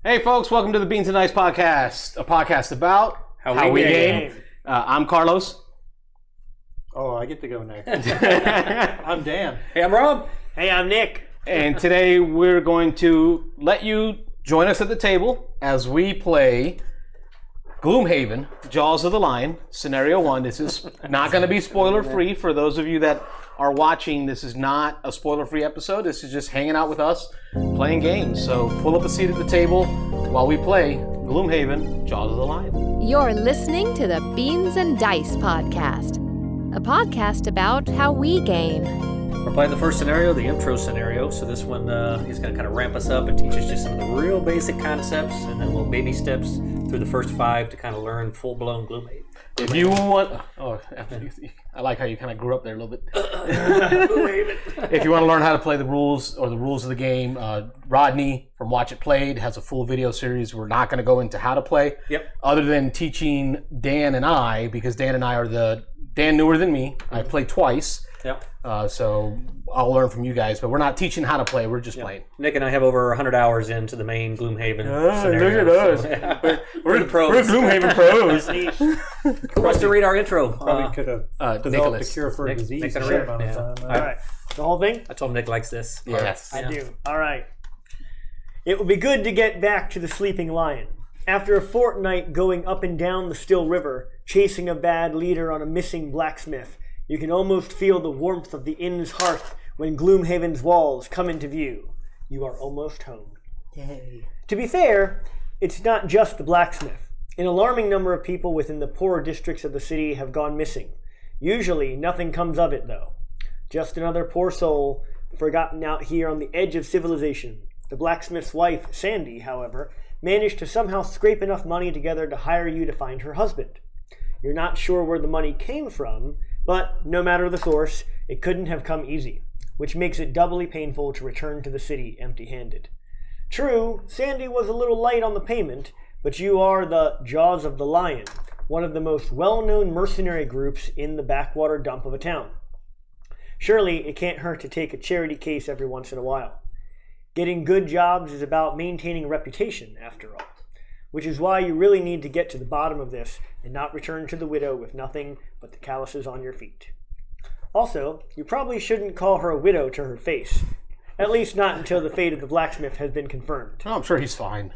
Hey folks, welcome to the Beans and Dice podcast, a podcast about how we game. I'm Carlos. Oh, I get to go next. I'm Dan. Hey, I'm Rob. Hey, I'm Nick. And today we're going to let you join us at the table as we play Gloomhaven, Jaws of the Lion, Scenario 1. This is not going to be spoiler-free for those of you that are watching. This is not a spoiler-free episode. This is just hanging out with us, playing games. So pull up a seat at the table while we play Gloomhaven, Jaws of the Lion. You're listening to the Beans and Dice podcast, a podcast about how we game. We're playing the first scenario, the intro scenario. So this one is going to kind of ramp us up and teach us just some of the real basic concepts, and then we'll baby steps through the first 5 to kind of learn full-blown Gloomhaven. If you want, I like how you kind of grew up there a little bit. If you want to learn how to play the rules or the rules of the game, Rodney from Watch It Played has a full video series. We're not going to go into how to play, other than teaching Dan and I, because Dan and I are Dan newer than me. I played twice. So I'll learn from you guys, but we're not teaching how to play. We're just playing. Nick and I have over 100 hours into the main Gloomhaven scenario. Look at us. So, we're the pros. We're Gloomhaven pros. Who wants to read our intro? Probably could have developed a cure for a disease. Nick In a short amount of time. All right. The whole thing? I told him Nick likes this. Yes. I do. All right. It would be good to get back to the sleeping lion. After a fortnight going up and down the still river, chasing a bad leader on a missing blacksmith, you can almost feel the warmth of the inn's hearth when Gloomhaven's walls come into view. You are almost home. Yay. To be fair, it's not just the blacksmith. An alarming number of people within the poorer districts of the city have gone missing. Usually, nothing comes of it, though. Just another poor soul forgotten out here on the edge of civilization. The blacksmith's wife, Sandy, however, managed to somehow scrape enough money together to hire you to find her husband. You're not sure where the money came from, but no matter the source, it couldn't have come easy, which makes it doubly painful to return to the city empty-handed. True, Sandy was a little light on the payment, but you are the Jaws of the Lion, one of the most well-known mercenary groups in the backwater dump of a town. Surely, it can't hurt to take a charity case every once in a while. Getting good jobs is about maintaining a reputation, after all, which is why you really need to get to the bottom of this and not return to the widow with nothing but the calluses on your feet. Also, you probably shouldn't call her a widow to her face, at least not until the fate of the blacksmith has been confirmed. Oh, I'm sure he's fine.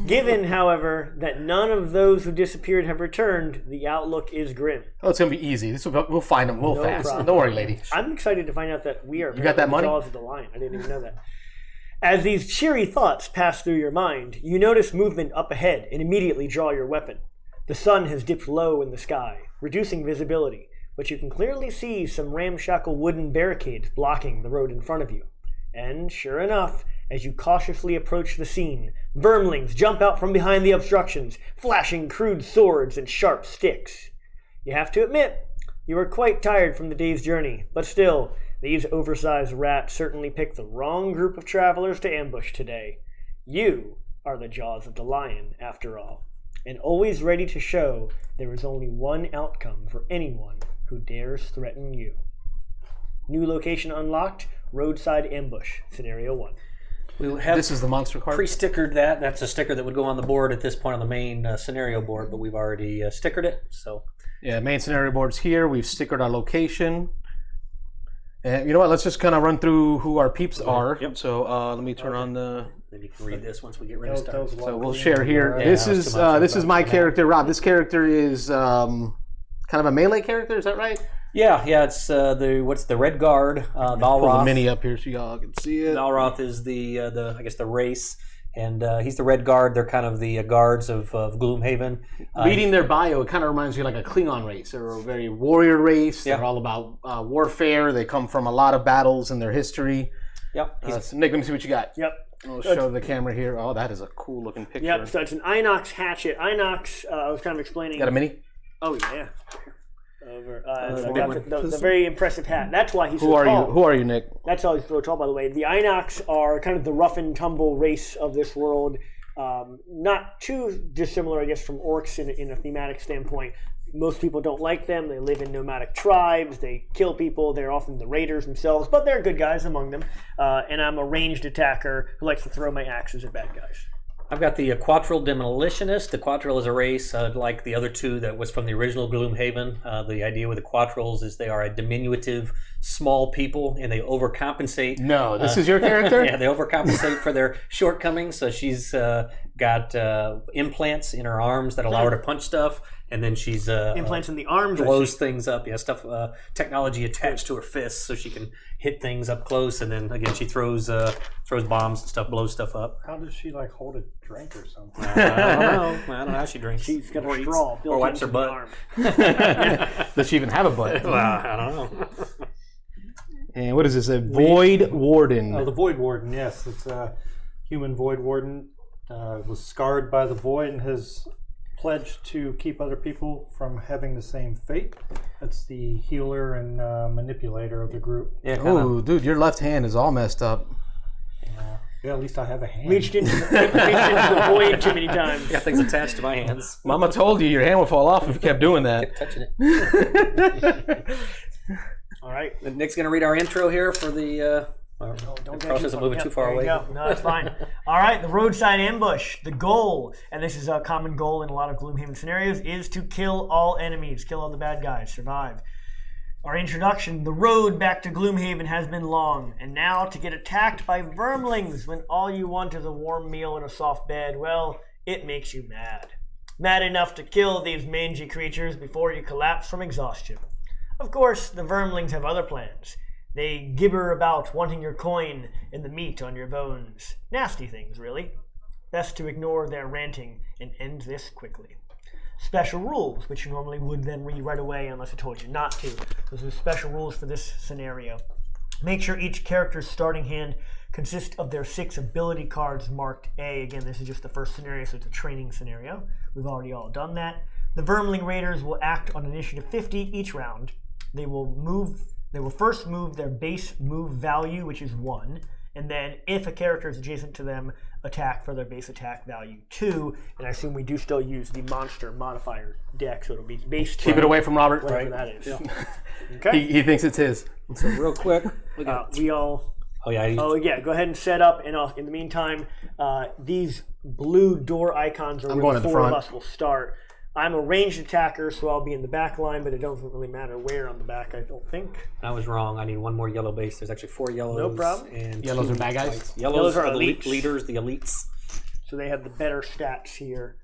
Given, however, that none of those who disappeared have returned, the outlook is grim. Oh, it's going to be easy. We'll find him real fast. Problem. Don't worry, lady. I'm excited to find out that we are You got that money? the Jaws of the Lion. I didn't even know that. As these cheery thoughts pass through your mind, you notice movement up ahead and immediately draw your weapon. The sun has dipped low in the sky, reducing visibility, but you can clearly see some ramshackle wooden barricades blocking the road in front of you. And sure enough, as you cautiously approach the scene, Vermlings jump out from behind the obstructions, flashing crude swords and sharp sticks. You have to admit, you are quite tired from the day's journey, but still, these oversized rats certainly picked the wrong group of travelers to ambush today. You are the Jaws of the Lion, after all, and always ready to show there is only one outcome for anyone who dares threaten you. New location unlocked, roadside ambush, Scenario 1. We have This is the monster card. pre-stickered that. That's a sticker that would go on the board at this point on the main scenario board, but we've already stickered it. So Yeah, main scenario board's here. We've stickered our location. And you know what? Let's just kind of run through who our peeps are. Yep. So let me turn on the. then you can read this once we get ready to start. So we'll share here. Yeah, This that's is too much. this is my character, Rob. This character is kind of a melee character. Is that right? Yeah. It's the Red Guard, Pull the Valroth. mini up here so y'all can see it. Valroth is the I guess the race, and he's the Red Guard. They're kind of the guards of Gloomhaven. Reading their bio, it kind of reminds me like a Klingon race. They're a very warrior race. They're all about warfare. They come from a lot of battles in their history. Yep. So Nick, let me see what you got. Yep. I'll show the camera here. Oh, that is a cool looking picture. Yep, so it's an Inox hatchet. Inox, I was kind of explaining. Got a mini? Oh, yeah. The very impressive hat. That's why he's so Who are tall. you? Who are you, Nick? That's why he's so tall, by the way. The Inox are kind of the rough and tumble race of this world. Not too dissimilar, I guess, from orcs in a thematic standpoint. Most people don't like them. They live in nomadic tribes. They kill people. They're often the raiders themselves, but they're good guys among them. And I'm a ranged attacker who likes to throw my axes at bad guys. I've got the Quattril Demolitionist. The Quattril is a race like the other two that was from the original Gloomhaven. The idea with the Quattrils is they are a diminutive, small people, and they overcompensate. No, this is your character? Yeah, they overcompensate for their shortcomings. So she's got implants in her arms that allow her to punch stuff, and then she's implants in the arms. Blows things up. Yeah, stuff. Technology attached to her fists, so she can hit things up close. And then again, she throws bombs and stuff, blows stuff up. How does she like hold a drink or something? I don't know how she drinks. She's got a straw built or wipes her into the butt. arm. Does she even have a butt? Well, I don't know. And what is this? A Void Warden. Oh, the Void Warden. Yes, it's a human Void Warden. Was scarred by the void and has pledged to keep other people from having the same fate. That's the healer and manipulator of the group. Yeah, Oh, dude, your left hand is all messed up. Yeah, at least I have a hand. Reached into the void too many times. got things attached to my hands. Mama told you your hand would fall off if you kept doing that. Kept touching it. All right. Nick's going to read our intro here for the... Don't Cross isn't moving too far away. Go. No, it's fine. All right, the roadside ambush. The goal, and this is a common goal in a lot of Gloomhaven scenarios, is to kill all enemies, kill all the bad guys, survive. Our introduction, the road back to Gloomhaven has been long, and now to get attacked by vermlings when all you want is a warm meal and a soft bed, well, it makes you mad. Mad enough to kill these mangy creatures before you collapse from exhaustion. Of course, the vermlings have other plans. They gibber about wanting your coin and the meat on your bones. Nasty things, really. Best to ignore their ranting and end this quickly. Special rules, which you normally would then read right away unless I told you not to. Those are special rules for this scenario. Make sure each character's starting hand consists of their 6 ability cards marked A. Again, this is just the first scenario, so it's a training scenario. We've already all done that. The Vermling Raiders will act on initiative 50 each round. They will first move their base move value, which is 1, and then if a character is adjacent to them, attack for their base attack value 2. And I assume we do still use the monster modifier deck, so it'll be base 2. Keep it away from Robert. Whatever that is. Yeah. Okay. He thinks it's his. So real quick, we all. Oh yeah. Oh yeah. Go ahead and set up, and in the meantime, these blue door icons are where the 4 of us will start. I'm a ranged attacker, so I'll be in the back line, but it doesn't really matter where on the back, I don't think. I was wrong. I need one more yellow base. There's actually 4 yellows. No problem. And Yellows 2 are bad guys? whites. Yellows are the elites. leaders, the elites. So they have the better stats here,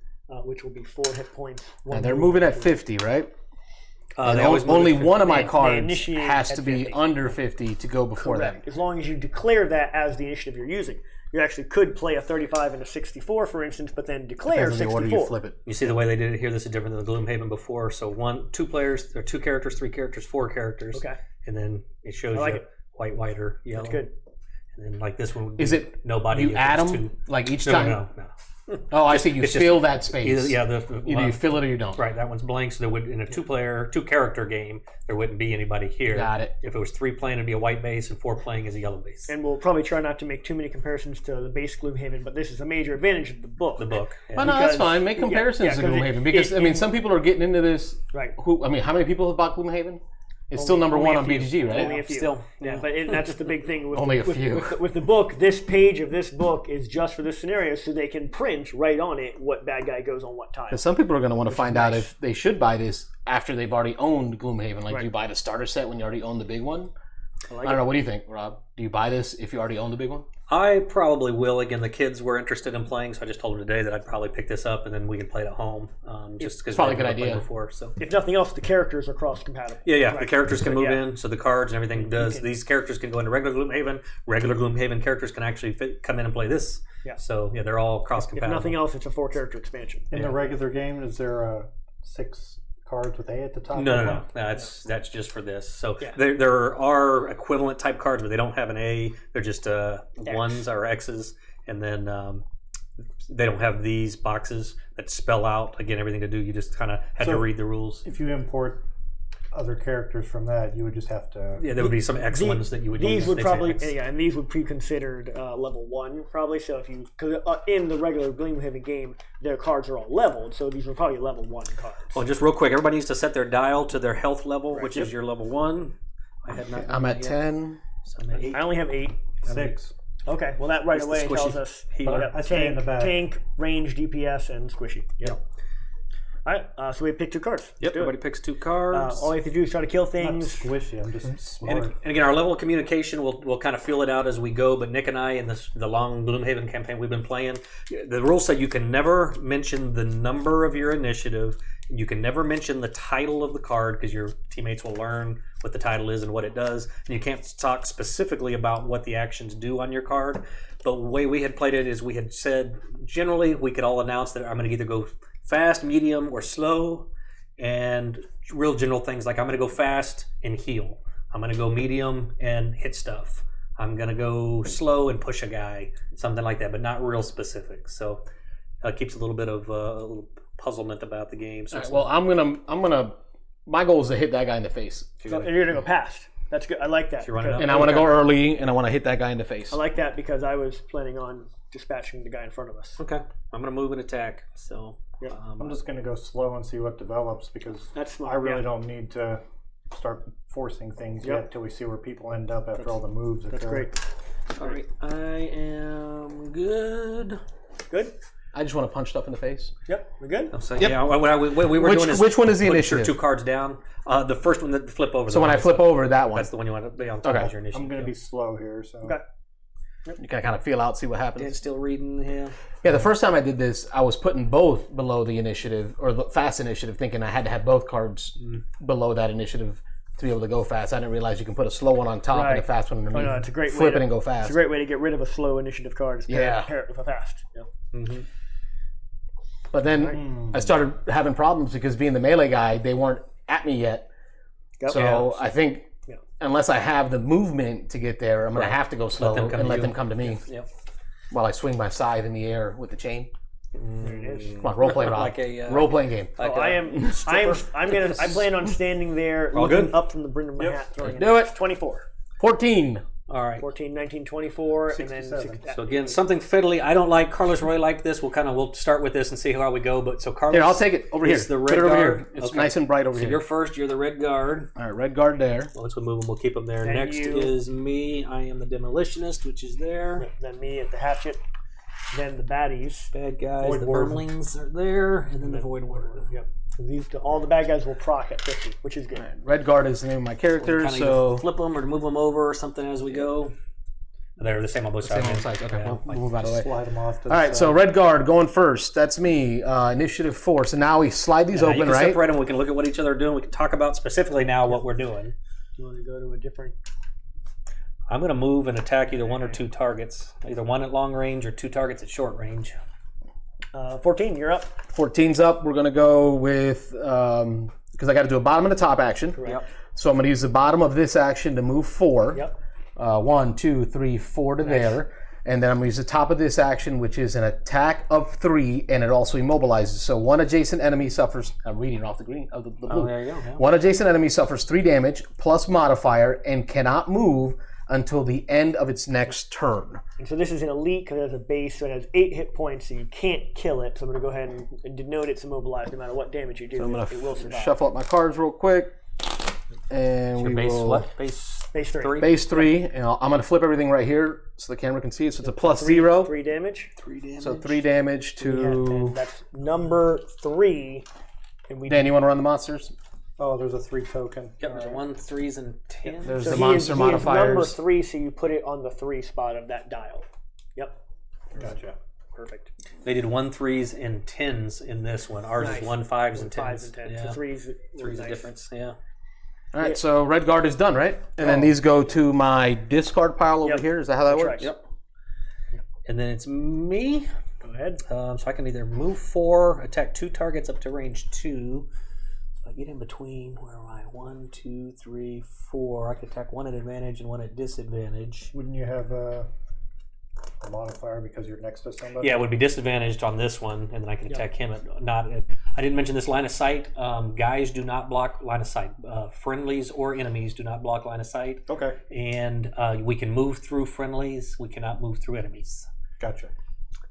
which will be 4 hit points. And they're moving at 50, right? And They always move only at 50. one of my They cards initiate has at to be 50. under 50 to go before Correct. them. As long as you declare that as the initiative you're using. You actually could play a 35 and a 64, for instance, but then declare Depends on the order 64. you flip it. You see the way they did it here? This is different than the Gloomhaven before. So 2 players, or 2 characters, 3 characters, 4 characters. Okay. And then it shows like you it. white, white, or yellow. That's good. And then like this one would be Is it nobody. you if add it's them 2. like each No, time? no. Oh, I see. You It's just- fill that space. Either you fill it or you don't. Right, that one's blank. So there would in a 2-character game, there wouldn't be anybody here. Got it. If it was 3 playing, it'd be a white base, and 4 playing is a yellow base. And we'll probably try not to make too many comparisons to the base Gloomhaven, but this is a major advantage of the book. The book. Yeah. Well, no, that's Because- fine. Make comparisons yeah, to 'cause Gloomhaven because some people are getting into this. Right. How many people have bought Gloomhaven? It's still number Only 1 a on few. BGG, right? Only a few. Still, Yeah, but that's the big thing. With Only a with- few. With the book, this page of this book is just for this scenario, so they can print right on it what bad guy goes on what time. Because some people are going to want to find out if they should buy this after they've already owned Gloomhaven. Like, do you buy the starter set when you already own the big one? I don't know. What do you think, Rob? Do you buy this if you already own the big one? I probably will. Again, the kids were interested in playing, so I just told them today that I'd probably pick this up, and then we can play it at home. Just because probably a good idea. Before, so. If nothing else, the characters are cross-compatible. Yeah. Right. The characters can So, move yeah. in, so the cards and everything does. These characters can go into regular Gloomhaven. Regular Gloomhaven characters can actually come in and play this. Yeah. So yeah, they're all If cross-compatible. nothing else, it's a 4-character expansion. In the regular game, is there 6 cards with A at the top? No. That's just for this. So there are equivalent type cards, but they don't have an A. They're just ones or X's, and then they don't have these boxes that spell out again everything to do. You just kind of had to read the rules. If you import other characters from that, you would just have to. Yeah, there would be some X ones that you would use. These would They'd say probably, X. and these would be considered level 1 probably. So if you, because in the regular Gloomhaven game, their cards are all leveled, so these are probably level 1 cards. Well, just real quick, everybody needs to set their dial to their health level, which is your level 1. I had not. I'm at 10. So I'm at 8. I only have 8. 6. Okay, well that right It's the away squishy tells us healer. I stay in the back. tank, range, DPS, and squishy. Yep. All right, so we pick 2 cards. Yep. Everybody picks 2 cards. All we have to do is try to kill Not things. squishy. I'm just smart. And again, our level of communication, we'll kind of feel it out as we go. But Nick and I, in the long Gloomhaven campaign we've been playing, the rules say you can never mention the number of your initiative. You can never mention the title of the card because your teammates will learn what the title is and what it does. And you can't talk specifically about what the actions do on your card. But the way we had played it is we had said, generally, we could all announce that I'm going to either go fast, medium, or slow. And real general things like I'm going to go fast and heal. I'm going to go medium and hit stuff. I'm going to go slow and push a guy, something like that, but not real specific. So it keeps a little bit of a little puzzlement about the game. So All right, well, I'm gonna. My goal is to hit that guy in the face, So you're gonna go past. That's good. I like that. you're running up. and I want to go early, and I want to hit that guy in the face. I like that because I was planning on dispatching the guy in front of us. Okay, I'm going to move and attack. So I'm just going to go slow and see what develops because That's smart. I really yeah. don't need to start forcing things Yep. yet till we see where people end up after all the moves. That's great. all right, I am good. Good. I just want to punch stuff in the face. Yep. We're good. So yeah, what we were doing is Which one is the put initiative? your 2 cards down. The first one that flip over. So when I flip over that one, that's the one you want to be on top Okay. of your initiative. I'm going to be slow here. So Okay. you can kind of feel out, see what happens. Dead still reading. Yeah. Yeah, the first time I did this, I was putting both below the initiative or the fast initiative, thinking I had to have both cards below that initiative to be able to go fast. I didn't realize you can put a slow one on top and a Right. fast one underneath. no, it's a great way Flip to- it and go fast. It's a great way to get rid of a slow initiative card. Is Yeah. pair it with a fast. Yep. But then I started having problems because being the melee guy, they weren't at me yet. Yep. So I think Yeah. unless I have the movement to get there, I'm going to have to go slow them come and to let you. them come to me Yep. while I swing my scythe in the air with the chain. There it is. Come on, role play, Rob. Like a, role playing game. Like I am. I plan on standing there, All looking good? up from the brim of my hat, throwing Do it. 24, 14. All right. 14, 19, 24, and then 67. So again, something fiddly. I don't like. Carlos really liked this. We'll start with this and see how we go. But so Carlos, Here, I'll take it over here. is the Put red it over guard. here. It's Okay. nice and bright over So here. you're first. You're the red guard. All right, red guard there. Well, once we move them, we'll keep them there. And Next you- is me. I am the demolitionist, which is there. then me at the hatchet, then the baddies. Bad guys. Void the Warden. Vermlings are there, and then the Void Warden. Yep. So all the bad guys will proc at 50, which is good. Red guard is the name of my character, Kind of so flip them or move them over or something as we go. They're the same on both sides. same on sides. Okay, Yeah. we'll move out of the way. slide them off to the All right, side. so red guard going first. That's me. Initiative 4. So now we slide these Now you open, can right? separate them. We can look at what each other are doing. We can talk about specifically now what we're doing. You want to go to a different? I'm going to move and attack either 1 or 2 targets, either 1 at long range or 2 targets at short range. 14, you're up. 14's up. We're going to go with, because I got to do a bottom and a top action. Correct. So I'm going to use the bottom of this action to move 4. Yep. 1, 2, 3, 4 to there. And then I'm going to use the top of this action, which is an attack of 3, and it also immobilizes. So one adjacent enemy suffers, I'm reading off the green, of the blue. Oh, there you go. Yeah. One adjacent enemy suffers 3 damage plus modifier and cannot move until the end of its next turn. And so this is an elite because it has a base, so it has 8 hit points, so you can't kill it. So I'm going to go ahead and denote it's immobilized no matter what damage you do. I'm going it will to survive. shuffle up my cards real quick. And Your we base will what? Base Base 3. 3? base 3. And I'm going to flip everything right here so the camera can see it. So it's a plus 0. 3 damage. 3 damage. So 3 damage Yeah, and to... that's number 3. And we Dan, you want to run the monsters? Oh, there's a 3 token. Yep, there's a 1, 3s, and 10. There's so the he monster is modifiers. number 3, so you put it on the 3 spot of that dial. Yep. Gotcha. Perfect. They did 1, 3s, and 10s in this one. Ours Nice. is 1, 5s, and 10s. 5s and 10s. Yeah. So 3's 3's nice. a difference, yeah. All right, so red guard is done, right? And then these go to my discard pile over Yep. here. Is that how that That's works? right. Yep. And then it's me. Go ahead. So I can either move 4, attack 2 targets up to range 2. So I get in between, where am I? 1, 2, 3, 4. I can attack 1 at advantage and 1 at disadvantage. Wouldn't you have a modifier because you're next to somebody? Yeah, it would be disadvantaged on this one, and then I can attack him at not. I didn't mention this line of sight. Guys do not block line of sight. Friendlies or enemies do not block line of sight. Okay. And we can move through friendlies. We cannot move through enemies. Gotcha.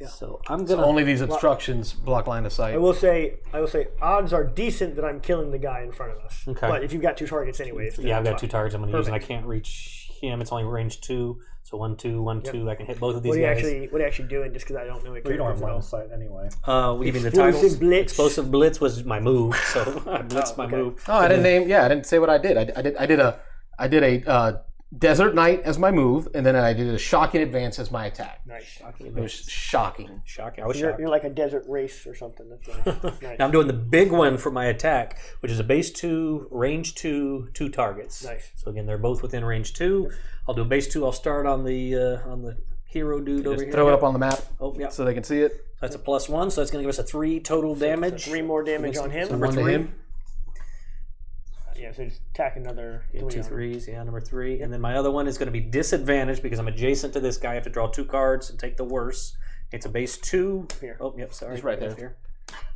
So I'm So gonna. only these obstructions block line of sight. I will say, odds are decent that I'm killing the guy in front of us. Okay. But if you've got 2 targets anyways. then Yeah, I've got it's 2 fine. targets I'm going to use, and I can't reach him. It's only range 2, so 1, 2, 1, 2. I can hit both of these What guys. are you actually doing? Just because I don't know it. Well, you don't have line of sight anyway. We mean the Explosive titles. Blitz. Explosive Blitz was my move, so I blitzed my move. Oh, I didn't name. Yeah, I didn't say what I did. I did a Desert Knight as my move, and then I did a Shocking Advance as my attack. Nice. It was shocking. Shocking. I was You're shocked. like a desert race or something. That's nice. That's nice. Now I'm doing the big one for my attack, which is a base 2, range 2, 2 targets. Nice. So again, they're both within range 2. I'll do a base 2. I'll start on the hero dude over here. Throw it up on the map Oh, yeah. so they can see it. That's a +1, so that's going to give us a 3 total damage. So 3 more damage on him. Number One to 3. him. Yeah, so just attack another Yeah, 3 2 on him. 3s, yeah, number 3. And then my other one is going to be disadvantaged because I'm adjacent to this guy. I have to draw 2 cards and take the worst. It's a base 2. Here. Oh, yep, sorry. He's right Up there.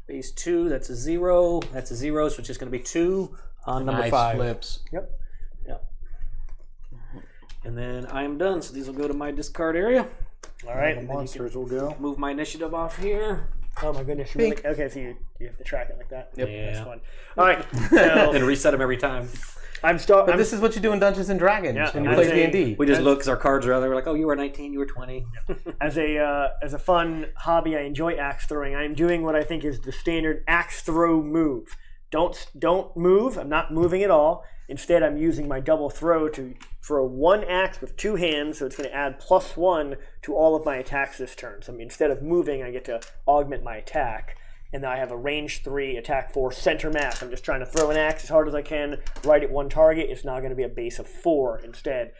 Base 2, that's a 0. That's a 0, so it's just going to be 2 on number Nice 5. flips. Yep. Yep. And then I am done, so these will go to my discard area. All right. The and then you monsters will go. Move my initiative off here. can- oh my goodness. You really, okay, so you have to track it like that. Yep. Yeah. That's fun. All right. So And reset them every time. But this is what you do in Dungeons and Dragons Yeah, when you I'd play say- D&D. We just look because our cards are out there. We're like, oh, you were 19, you were 20. as a fun hobby. I enjoy axe throwing. I am doing what I think is the standard axe throw move. Don't move. I'm not moving at all. Instead, I'm using my double throw to throw 1 axe with 2 hands, so it's going to add +1 to all of my attacks this turn. So instead of moving, I get to augment my attack. And then I have a range 3, attack 4, center mass. I'm just trying to throw an axe as hard as I can, right at 1 target. It's now going to be a base of 4 instead.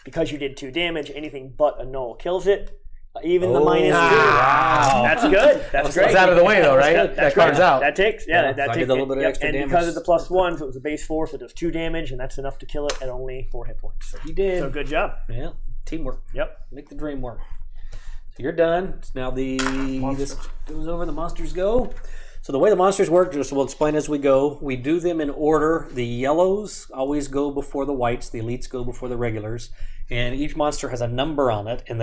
Because you did 2 damage, anything but a null kills it. Even the -2. Wow. That's good. That's great. It's out of the way though, right? That's That card's great. out. That takes, Yeah, that so I takes did a little bit of extra and damage. because of the +1, so it was a base 4, so it does 2 damage, and that's enough to kill it at only 4 hit points. So, You did. good job. Yeah, teamwork. Yep. Make the dream work. So you're done. Now this goes over. The monsters go. So the way the monsters work, just we'll explain as we go. We do them in order. The yellows always go before the whites. The elites go before the regulars. And each monster has a number on it, and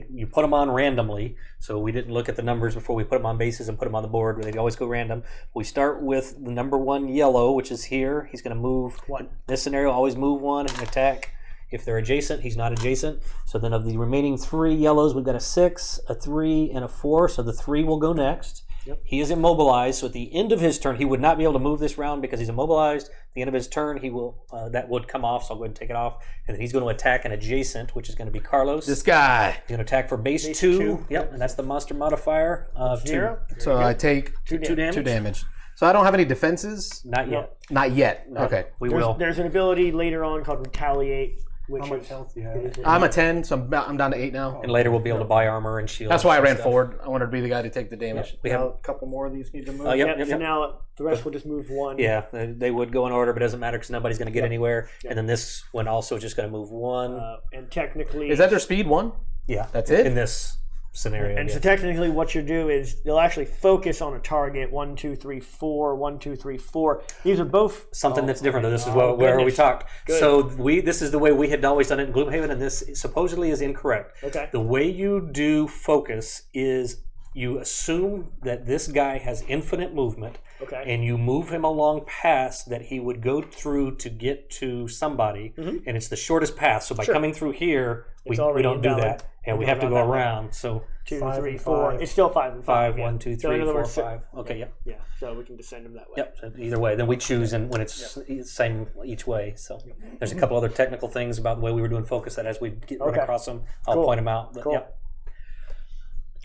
you put them on randomly. So we didn't look at the numbers before we put them on bases and put them on the board. They always go random. We start with the number 1 yellow, which is here. He's going to move. 1. In this scenario, always move 1 and attack. If they're adjacent, he's not adjacent. So then of the remaining 3 yellows, we've got a 6, a 3, and a 4. So the 3 will go next. Yep. He is immobilized, so at the end of his turn, he would not be able to move this round because he's immobilized. At the end of his turn, he will that would come off, so I'll go ahead and take it off. And then he's going to attack an adjacent, which is going to be Carlos. This guy. He's going to attack for base 2. 2. Yep, and that's the monster modifier of 0. So I take 2 2 damage. 2 damage. So I don't have any defenses? Not yet. Not yet. Okay. We will. There's an ability later on called Retaliate, which How much is health do you have? I'm a 10, so I'm down to 8 now. And later we'll be able to buy armor and shields. That's why I and ran stuff. forward. I wanted to be the guy to take the damage. We have. A couple more of these need to move. Yep, yep, so yep. now the rest will just move 1. Yeah, they would go in order, but it doesn't matter because nobody's going to get anywhere. And then this one also just going to move 1. And technically, Is that their speed 1? Yeah, That's it? in this scenario. and yes. so technically, what you do is you'll actually focus on a target. 1, 2, 3, 4. 1, 2, 3, 4. These are both Something that's different. Though. This is where we goodness. talked. Good. So this is the way we had always done it in Gloomhaven, and this supposedly is incorrect. Okay. The way you do focus is you assume that this guy has infinite movement, Okay. and you move him along paths that he would go through to get to somebody, and it's the shortest path. So by coming through here, we already don't do invalid. that, and we Don't have to go go that way. around. So 2, 5 3, and 4. 5. It's still 5 and 5. 5, yeah. 1, 2, So in 3, other 4, words, 5. Okay, yep. Yeah. So we can just send them that way. Yep. So either way, then we choose, and when it's same each way. So there's a couple other technical things about the way we were doing focus that as we run Okay. across them, I'll Cool. point them out. But, Cool. yeah.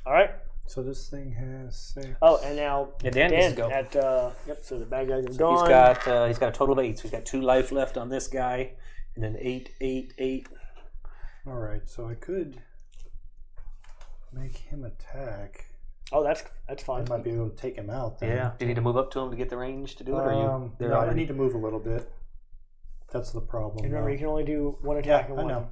All right. So this thing has 6. Oh, and now Yeah, Dan gets to go. at yep. So the bad guys are He's gone. got a total of 8. So he's got 2 life left on this guy, and then 8, 8, 8. All right, so I could make him attack. Oh, that's fine. I might be able to take him out then. Yeah. Do you need to move up to him to get the range to do it, or you? They're No, I already. need to move a little bit. That's the problem. And remember, though. you can only do 1 attack Yeah, and I 1. know.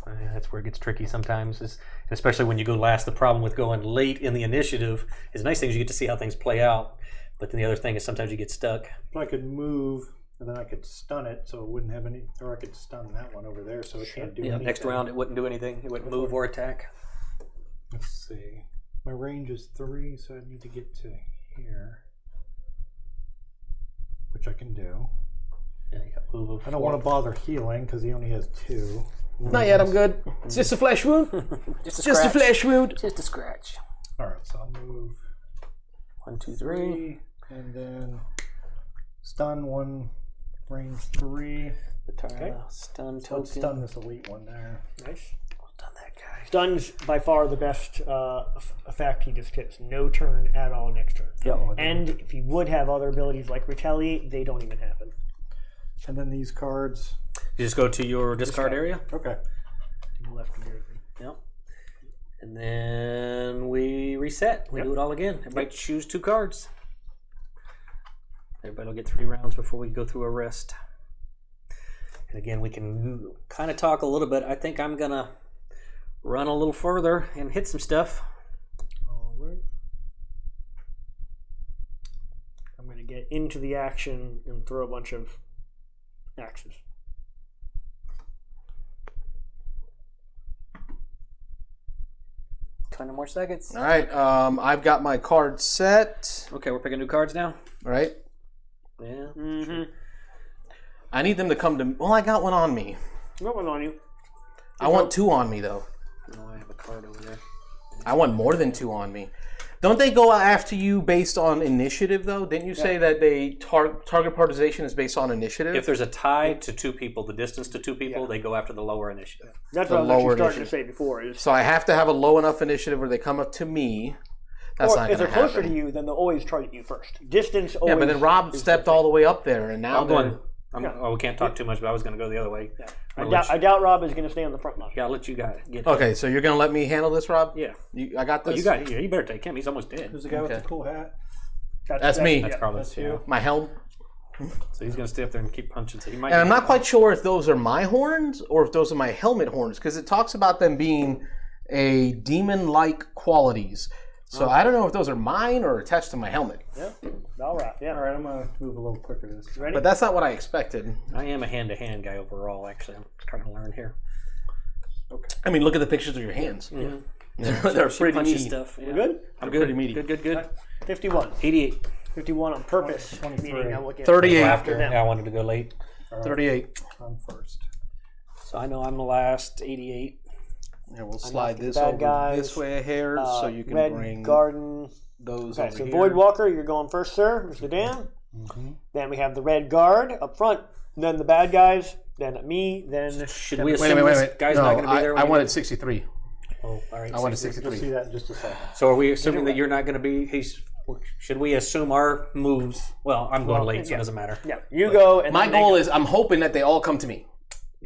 Yeah, that's where it gets tricky sometimes, especially when you go last. The problem with going late in the initiative is the nice thing is you get to see how things play out. But then the other thing is sometimes you get stuck. But I could move, and then I could stun it, so it wouldn't have any. Or I could stun that one over there, so it can't do Yeah, anything. next round it wouldn't do anything. It wouldn't move or attack. Let's see. My range is 3, so I need to get to here, which I can do. Yeah, you got move of I don't 4. want to bother healing because he only has 2. Not yet. I'm good. It's just a flesh wound. Just Just a flesh wound. Just a scratch. All right, so I'll move 1, 2, 3. 3, and then stun 1, range 3. Stun So token. stun this elite one there. Nice. Well done, that guy. Stun's by far the best effect. He just gets no turn at all next turn. Yep. And if he would have other abilities like retaliate, they don't even happen. And then these cards. You just go to your discard area. Okay. To the left of your Yep. And then we reset. We do it all again. Everybody choose 2 cards. Everybody will get 3 rounds before we go through a rest. And again, we can kind of talk a little bit. I think I'm going to run a little further and hit some stuff. All right. I'm going to get into the action and throw a bunch of axes. 20 more seconds. All right. I've got my card set. Okay, we're picking new cards now. Right. Yeah. Mm-hmm. I need them to come to. Well, I got one on me. Got one on you. I want 2 on me though. Oh, I have a card over there. I want more than 2 on me. Don't they go after you based on initiative though? Didn't you say that they target prioritization is based on initiative? If there's a tie to 2 people, the distance to 2 people, they go after the lower initiative. That's The what I was actually lower starting to initiative. say before. Is So I have to have a low enough initiative where they come up to me. That's or not if going they're to closer happen. to you, then they'll always target you first. Distance always. Yeah, but then Rob is stepped all the way up there, and now I'm going. Oh, we can't talk too much, but I was going to go the other way. I doubt Rob is going to stay on the front line. Yeah, I'll let you guys get. Okay, so you're going to let me handle this, Rob? Yeah. I got this. You got. Yeah, you better take him. He's almost dead. Who's the guy with Okay. the cool hat? That's me. That's Carlos. That's you. My helm. So he's going to stay up there and keep punching. So he might. And I'm not quite sure if those are my horns or if those are my helmet horns, because it talks about them being a demon-like qualities. So I don't know if those are mine or attached to my helmet. Yeah. All right. Yeah. All right, I'm going to move a little quicker this time. Ready? But that's not what I expected. I am a hand-to-hand guy overall. Actually, I'm trying to learn here. I mean, look at the pictures of your hands. Yeah. They're She pretty punches meaty. stuff. Yeah. Good? I'm They're good. pretty meaty. Good. 51. 88. 51 on purpose. 23. Meaning I'm looking at 38. after them. Yeah, I wanted to go late. 38. I'm first. So I know I'm the last. 88. Yeah, we'll slide this bad over guys. this way a hair so you can Red bring Garden. those Okay, over so here. Voidwalker, you're going first, sir. Mr. Dan. Then we have the Red Guard up front. Then the bad guys. Then me. Then Should we Wait, assume wait. this guy's no, not going to be there? I when you- wanted 63. Oh, all right. I wanted 63. You'll 63. see that in just a second. So are we assuming that you're not going to be? Should we assume our moves? Well, I'm going late, so yeah. it doesn't matter. yeah, you go. And My then they goal go. is I'm hoping that they all come to me.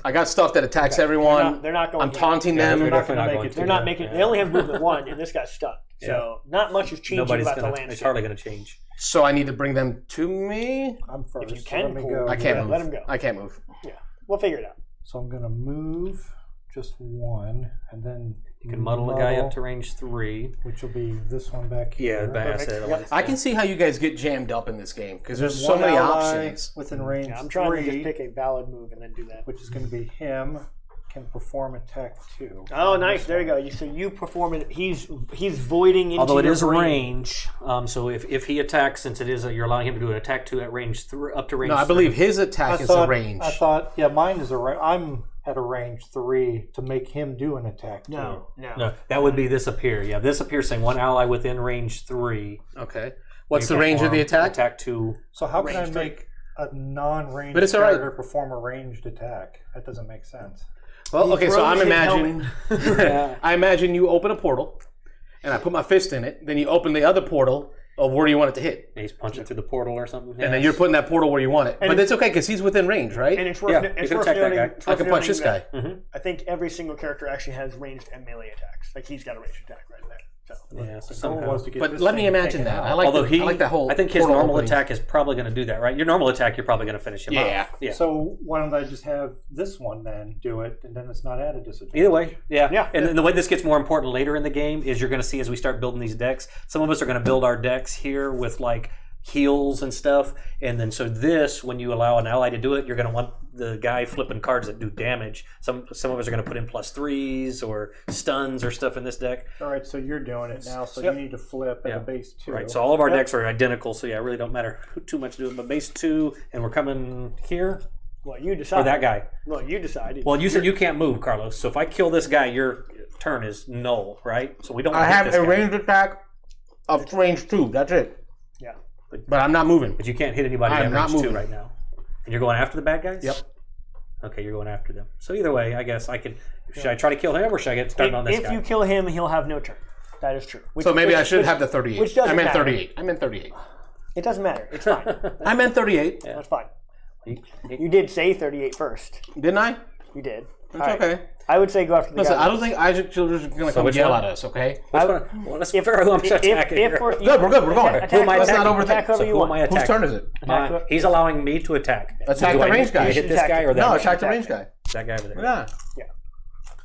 I got stuff that attacks everyone. They're not going. I'm yet. taunting Yeah, them. they're not definitely gonna not make going it to. They're not making. They only have movement 1, and this guy's stuck. So not much is changing Nobody's about the going to. landscape. It's hardly going to change. So I need to bring them to me. I'm first. If you so can let me pull, go. I can't move. let him go. I can't move. Yeah, we'll figure it out. So I'm going to move just 1, and then You can muddle a guy up to range 3. which will be this one back here. Yeah, back. Yep. I can see how you guys get jammed up in this game because there's There's so one many ally options. within range Yeah, I'm trying 3, to just pick a valid move and then do that. which is going to be him. Can perform attack 2. Oh, nice. There you go. So you perform it. He's voiding into Although it your is brain. range, so if he attacks, since it is, you're allowing him to do an attack 2 at range 3, up to range. No, I 3. believe his attack is a range. I thought, yeah, mine is a range. I'm at a range 3 to make him do an attack 2. No. No, that would be this up here. Yeah, this up here saying one ally within range 3. Okay. What's You the range of the perform attack? Attack 2. So how can I Range 3. make a non-ranged But it's all right. character perform a ranged attack? That doesn't make sense. Well, okay, so throws I'm his imagining. I imagine you open a portal, and I put my fist in it. Then you open the other portal of where you want it to hit, He's punching through the portal or something. and then you're putting that portal where you want it. And But it's okay because he's within range, right? And it's worth, Yeah, it's you can worth attack that noting. guy. it's I worth can punch noting this guy. that I think every single character actually has ranged and melee attacks. Like he's got a ranged attack right there. So. Yeah, so The goal somehow. was to get But this let me thing imagine taken that. out. I like. Although I like that whole. I think his portal normal opening. attack is probably going to do that, right? Your normal attack, you're probably going to finish him Yeah. off. Yeah. So why don't I just have this one then do it, and then it's not at a disadvantage? Either way, yeah. Yeah. And then the way this gets more important later in the game is you're going to see as we start building these decks, some of us are going to build our decks here with like heals and stuff. And then so this, when you allow an ally to do it, you're going to want the guy flipping cards that do damage. Some of us are going to put in +3s or stuns or stuff in this deck. All right, so you're doing it now, so Yep. you need to flip at a base 2. Right, so all of our decks are identical, so yeah, it really don't matter too much to do it. But base 2, and we're coming here, Well, you decide. or that guy. Well, you decide. Well, you said you can't move, Carlos. So if I kill this guy, your turn is null, right? So we don't. I hit have this a guy. ranged attack of range 2. That's it. Yeah. But I'm not moving. But you can't hit anybody I at am not range 2 moving. right now. And you're going after the bad guys? Yep. Okay, you're going after them. So either way, I guess I could. Should I try to kill him, or should I get started on this If guy? you kill him, he'll have no turn. That is true. So maybe I should have the 38. which doesn't I meant matter. 38. I meant 38. It doesn't matter. It's fine. I meant 38. That's fine. You did say 38 first. Didn't I? You did. It's All right. okay. I would say go after the Listen, guy. I don't think Isaac's just going to come which yell one? at us, okay? Well, let's figure out who I'm attacking here. Good, we're good. We're going. Attack, Who am I Let's not attacking? overthink. attack whoever So you who am want. I attacking? Whose turn is it? He's allowing me to attack. Attack Do the I range need to guy. hit this guy or that No, guy? attack the range guy. That guy over there.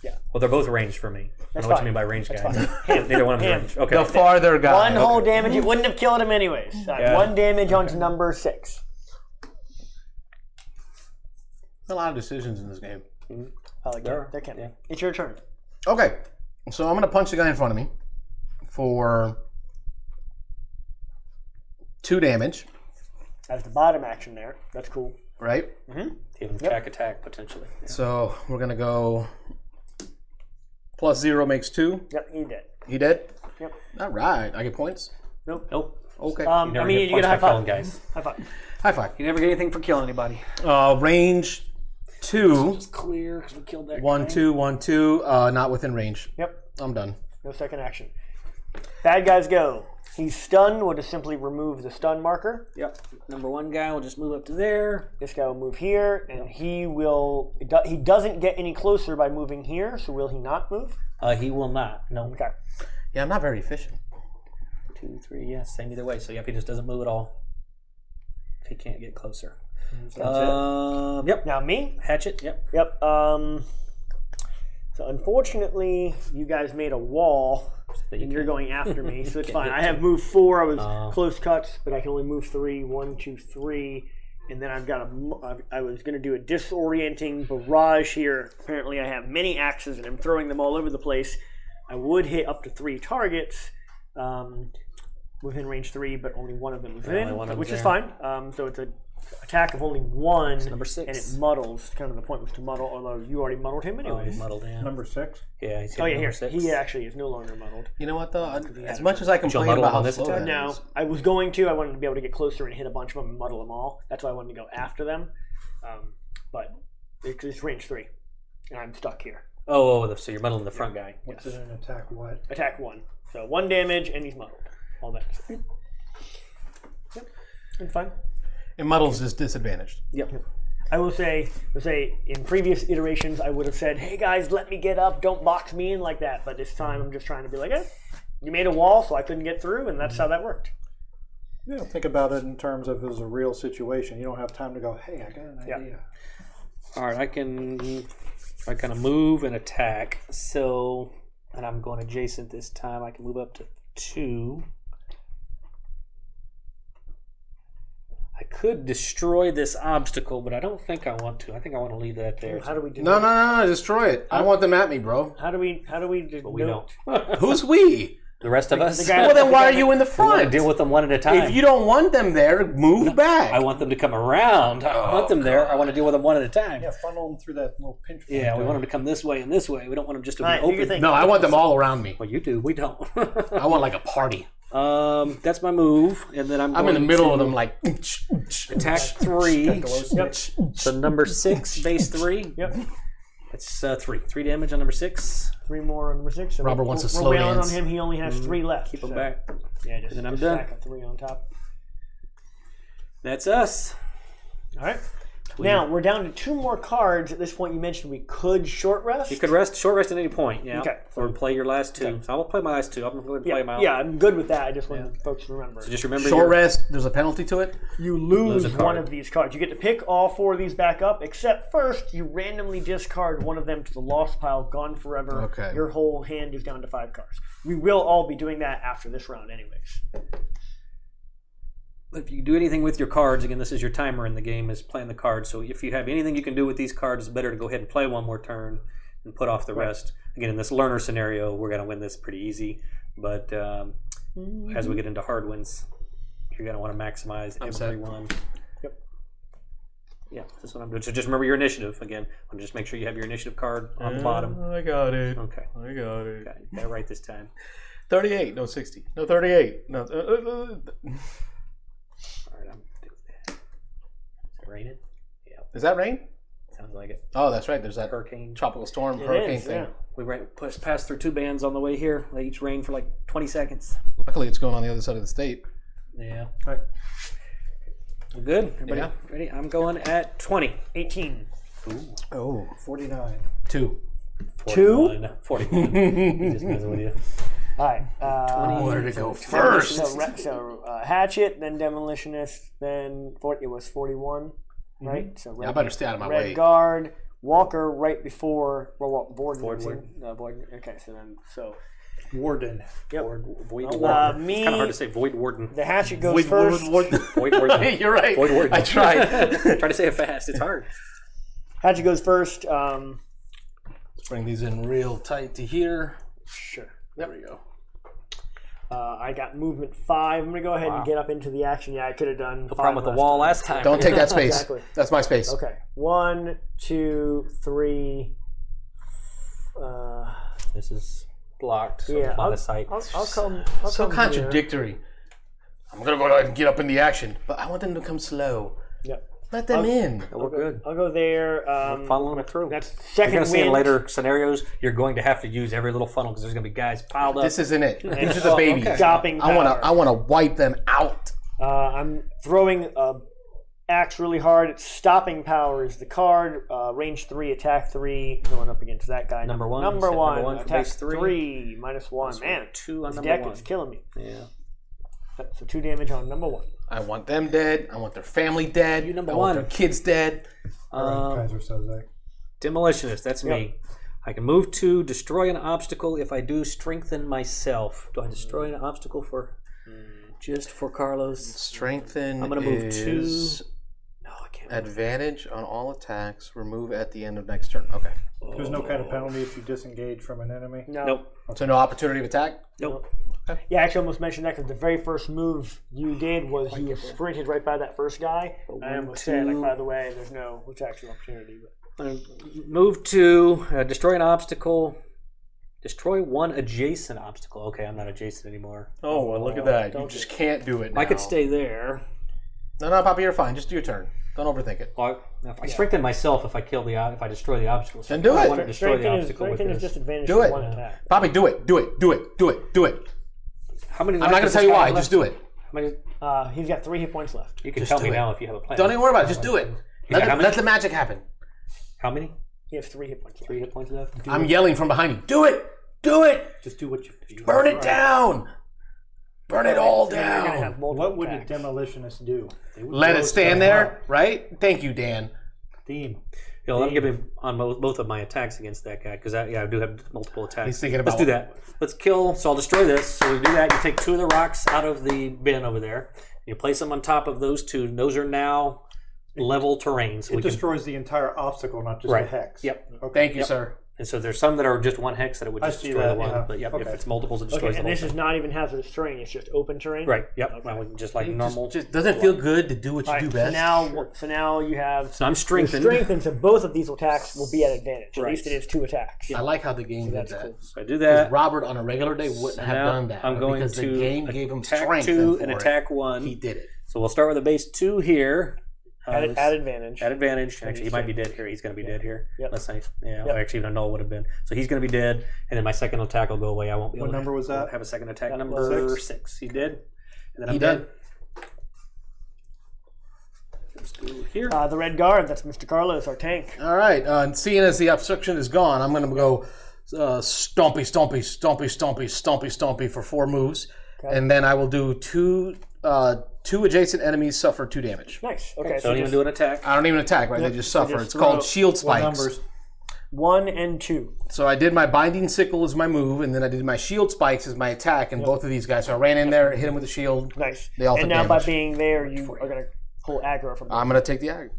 Yeah. Well, they're both ranged for me. I don't know what fine. you mean by range guy. fine. Neither one of them Him. is range. Okay. The farther guy. One whole Okay. damage. It wouldn't have killed him anyways. All right, Yeah. 1 damage onto number 6. A lot of decisions in this game. I like that. There can be. It's your turn. Okay. So I'm going to punch the guy in front of me for 2 damage, That's the bottom action there. That's cool. right? Even attack potentially. Yeah. So we're going to go +0 makes 2. Yep, he did. He did? Yep. All right. I get points? Nope. Okay. I Never mean, get you get a high points by killing five. guys. High five. High five. You never get anything for killing anybody. Range 2. It's clear because we killed that 1, guy. 2, 1, 2. Not within range. Yep. I'm done. No second action. Bad guys go. He's stunned. We'll just simply remove the stun marker. Yep. Number 1 guy will just move up to there. This guy will move here, and he will. He doesn't get any closer by moving here. So will he not move? He will not. No. Okay. Yeah, I'm not very efficient. 2, 3. Yeah, same either way. So yep, he just doesn't move at all. If he can't get closer. Yep. Now me. Hatchet. Yep. Yep. So unfortunately, you guys made a wall, and you're going after me, so it's fine. I have moved 4. I was close cuts, but I can only move 3. 1, 2, 3, and then I've got I was going to do a disorienting barrage here. Apparently, I have many axes, and I'm throwing them all over the place. I would hit up to 3 targets within range 3, but only one of them is in, one of which them's is there. fine. So it's a attack of only 1, number 6. and it muddles. Kind of the point was to muddle, although you already muddled him Oh, anyways. he's muddled in. Number 6. Yeah, he's Oh yeah, number here 6. he actually is no longer muddled. You know what, though? As much as I complain muddle about him how on this slow attack? that No, is, I was going to. I wanted to be able to get closer and hit a bunch of them and muddle them all. That's why I wanted to go after them. But it's range 3, and I'm stuck here. So you're muddling the front guy. What's it in attack what? Attack 1. So 1 damage, and he's muddled. All that. Yep, it's fine. and Muddles is disadvantaged. Yep. I will say in previous iterations, I would have said, "Hey guys, let me get up. Don't box me in like that." But this time, I'm just trying to be like, you made a wall, so I couldn't get through, and that's how that worked. Yeah, think about it in terms of as a real situation. You don't have time to go, hey, I got an idea. All right, I kind of move and attack. So, and I'm going adjacent this time. I can move up to 2. I could destroy this obstacle, but I don't think I want to. I think I want to leave that there. How do we do No, that? no, destroy it. I want them at me, bro. How do we But we don't. Who's we? The rest of us? the guy- Well, then why are you in the I want to front? deal with them one at a time. If you don't want them there, move back. I want them to come around. I want them there. I want to deal with them one at a time. Yeah, funnel them through that little pinch point. Yeah, we want them to come this way and this way. We don't want them just to be All right, do your open. thing. No, I want them all around me. Well, you do. We don't. I want like a party. That's my move, and then I'm I'm in going the middle to of them like... attack 3. Yep. So number 6, base 3. Yep. That's 3. 3 damage on number 6. 3 more on number 6. So Robert wants a we're slow wailing dance. on him. He only has 3 left. Keep them so- back. Yeah, just, And then I'm just done. stack a 3 on top. That's us. All right. Now we're down to 2 more cards. At this point, you mentioned we could short rest. You could short rest at any point, yeah. Okay. Or play your last 2. So I will play my last 2. I'm going to go ahead and play them out. Yeah, I'm good with that. I just wanted folks to remember. So just remember Short your- rest, there's a penalty to it. You lose a one card. of these cards. You get to pick all 4 of these back up, except first you randomly discard one of them to the lost pile, gone forever. Okay. Your whole hand is down to 5 cards. We will all be doing that after this round anyways. if you do anything with your cards, again, this is your timer in the game, is playing the cards. So if you have anything you can do with these cards, it's better to go ahead and play one more turn and put off the rest. Again, in this learner scenario, we're going to win this pretty easy. But as we get into hard wins, you're going to want to maximize everyone. Yep. Yeah, that's what I'm doing. So just remember your initiative. Again, I'll just make sure you have your initiative card on the bottom. I got it. Okay. I got it. Got it right this time. 38, no 60. No 38. No. All right, I'm doing that. Is it raining? Yeah. Is that rain? Sounds like it. Oh, that's right. There's that Hurricane. tropical storm, It hurricane is, thing. yeah. We passed through 2 bands on the way here. They each rained for like 20 seconds. Luckily, it's going on the other side of the state. Yeah. All right. Well, good. Everybody Yeah. ready? I'm going at 20. 18. Oh, 49. 2. 41. 41. He's just messing with you. All right. 20. Where did it go first? So hatchet, then demolitionist, then it was 41, right? So I better stay out of my red way. guard, walker right before Void. Void. Okay, so Warden. yep. Void me- Warden. It's kind of hard to say Void Warden. The hatchet goes first. Void Warden. You're right. Void Warden. I tried. Try to say it fast. It's hard. Hatchet goes first. Let's bring these in real tight to here. Sure. There we go. I got movement 5. I'm gonna go ahead and get up into the action. Yeah, I could have done. No problem with the wall last time. Don't take that space. Exactly. That's my space. Okay. 1, 2, 3. This is blocked, so Yeah, it's not a sight. I'll come. So contradictory. I'm gonna go ahead and get up in the action, but I want them to come slow. Yep. Let them in. We're good. I'll go there. Following it through. That's You're second going to see in wind. later scenarios, you're going to have to use every little funnel because there's going to be guys piled up. This isn't it. These are the babies. Stopping I power. wanna wipe them out. I'm throwing axe really hard. It's stopping power is the card. Range 3, attack 3. Going up against that guy. Number one. Number You said one. number one for Attack base 3. 3. -1. Man, 2 on this number deck 1. is killing me. Yeah. So 2 damage on number 1. I want them dead. I want their family dead. You number I want one. their kids dead. Kaiser Soze. Demolitionist, that's me. I can move to destroy an obstacle if I do strengthen myself. Do I destroy an obstacle for just for Carlos? Strengthen. I'm going to move is 2. No, I can't. Advantage on all attacks. Remove at the end of next turn. Okay. There's no kind of penalty if you disengage from an enemy. No. Nope. So no opportunity of attack. Nope. Yeah, I actually almost mentioned that because the very first move you did was you sprinted right by that first guy. I almost said, like, by the way, there's no action opportunity. But. Move to destroy an obstacle. Destroy 1 adjacent obstacle. Okay, I'm not adjacent anymore. Oh, well, look at that. You just can't do it now. I could stay there. No, Poppy, you're fine. Just do your turn. Don't overthink it. Well, if I strengthen myself, if I destroy the obstacle, Then do I it. want to destroy the Strengthen obstacle with is this. just advantage Do for it. 1 attack. Poppy, do it. Do it. Do it. Do it. Do it. How many? I'm not going to tell you why. Just do it. How many? He's got 3 hit points left. You can Just tell do me it. now if you have a plan. Don't even worry about it. Just do it. got how many? Let the magic happen. How many? He has 3 hit points left. 3 hit points left. I'm yelling from behind you. Do it. Do it. Just do what you do. Burn it down. Burn it all You're gonna down. have multiple What would a attacks. demolitionist do? They would Let blow it stand stuff there, up. right? Thank you, Dan. Theme. Yeah, let me give him on both of my attacks against that guy because I do have multiple attacks. He's thinking Let's about do that. Let's kill. So I'll destroy this. So we do that. You take 2 of the rocks out of the bin over there. You place them on top of those 2. And those are now level terrain. So It we can. destroys the entire obstacle, not just Right. the hex. Yep. Okay. Thank you, sir. And so there's some that are just 1 hex that it would I just see destroy that, the one. yeah. But yep, if Okay. it's multiples, it destroys Okay, and the this whole is thing. not even hazardous terrain; it's just open terrain. Right. Yep. Well, just like normal. Just doesn't it feel good to do what you All right, do best? so now you have. So I'm strengthened. Strengthened, so both of these attacks will be at advantage. At Right. least it is 2 attacks. I like how the game did That's that. cool. So I do Because that. Robert on a regular day wouldn't have Now done that. I'm going because to the game gave him attack strength 2 for and it. attack 1. He did it. So we'll start with a base 2 here. At advantage. At advantage. Actually, he might be dead here. He's going to be dead here. Yep. Let's say. Yeah, Yep. actually, even a null would have been. So he's going to be dead, and then my second attack will go away. I won't be able What to number was that? have a second attack. That Number was 6. He did. And then I'm He done. did. Let's go here. The red guard, that's Mr. Carlos, our tank. All right. And seeing as the obstruction is gone, I'm going to go stompy, stompy, stompy, stompy, stompy, stompy for 4 moves. Okay. And then I will do 2 adjacent enemies suffer 2 damage. Nice. Okay, So don't even do an attack. I don't even attack, right? They just suffer. just It's called throw- shield What spikes. numbers? 1 and 2. So I did my binding sickle as my move, and then I did my shield spikes as my attack, and both of these guys. So I ran in there, hit him with the shield. Nice. They all And took now by damage. being there, you are going to pull aggro from them. I'm gonna take the ag.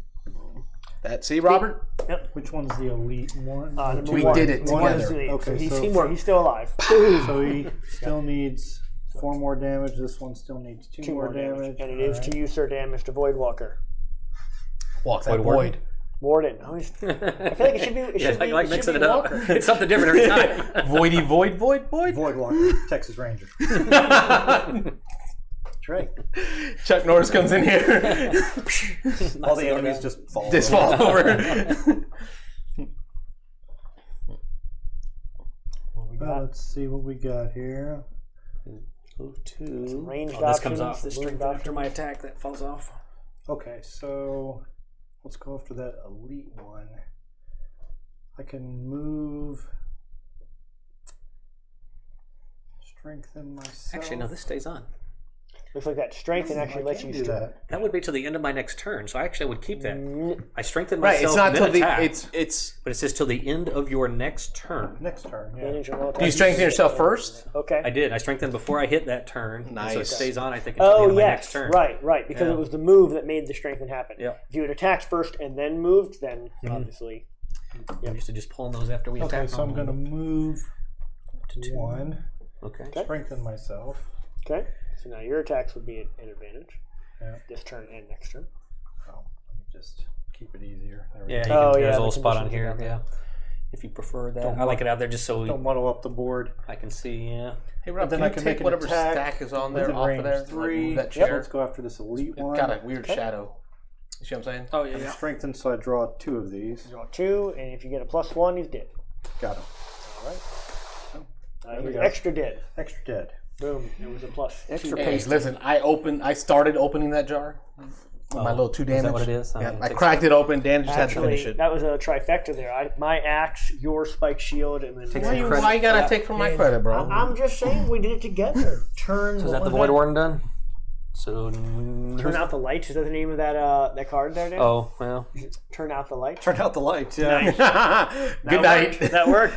See, Robert? Which one's the elite one? Number We 1. did it One is together. the- Okay, he's so teamwork. He's still alive. So he still needs 4 more damage. This one still needs 2 more damage. And it is to use their damage to Voidwalker. Walk that Void void. Warden. Oh, I feel like it should be. It should be, like it mixing should it be up. Walker. It's something different every time. Voidy void. Voidwalker, Texas Ranger. That's right. Chuck Norris comes in here. All the enemies just fall. Just fall over. Let's see what we got here. Move to. Ranged This comes options, off the strength moved after options. my attack. That falls off. Okay, so let's go after that elite one. I can move. Strengthen myself. Actually, no, this stays on. Looks like that strength and actually lets you do that. That would be till the end of my next turn, so I actually would keep that. I strengthen Right. myself It's not and till then the. attack, It's. but it says till the end of your next turn. Next turn, yeah. Manage your Do you strengthen yourself first? Okay. I did. I strengthened before I hit that turn. and So it Nice. stays on, I think, until the end Oh of my yes, next turn. right, because Yeah. it was the move that made the strengthen happen. Yep. If you had attacked first and then moved, then obviously. I'm used to just pulling those after we Okay, attack. so I'm going to move to 2. 1. Okay. Strengthen myself. Okay. So now your attacks would be an advantage. Yeah. This turn and next turn. Oh, let me just keep it easier. There we Yeah, go. you can, Oh, there's yeah, a the little spot on conditions here. are down Yeah. If you prefer that, I like it out there just so Don't muddle up the board. I can see. Yeah. Hey, Rob, then can I you can take make an whatever attack stack is on there within off range of there? 3. Like, that Yep, chair. let's go after this elite It's one. got a weird shadow. You see what I'm saying? Oh I'm strengthened, so I draw 2 of these. Draw 2, and if you get a +1, he's dead. Got him. All right. There we He's go. extra dead. Extra dead. Boom. It was a +2. Extra Hey, paste. listen, I started opening that jar. With my little 2 damage. Is that what it is? Yeah, It I takes cracked it open. Dan just had to Actually, finish it. that was a trifecta there. My axe, your spike shield, and then Why you gotta take from my credit, bro? I'm just saying we did it together. Turn. So is that the what Void was Warden done? So. Turn out the lights. Is that the name of that card there, Dan? Oh, well. Turn out the lights. Turn out the lights. Yeah. Good night. That worked.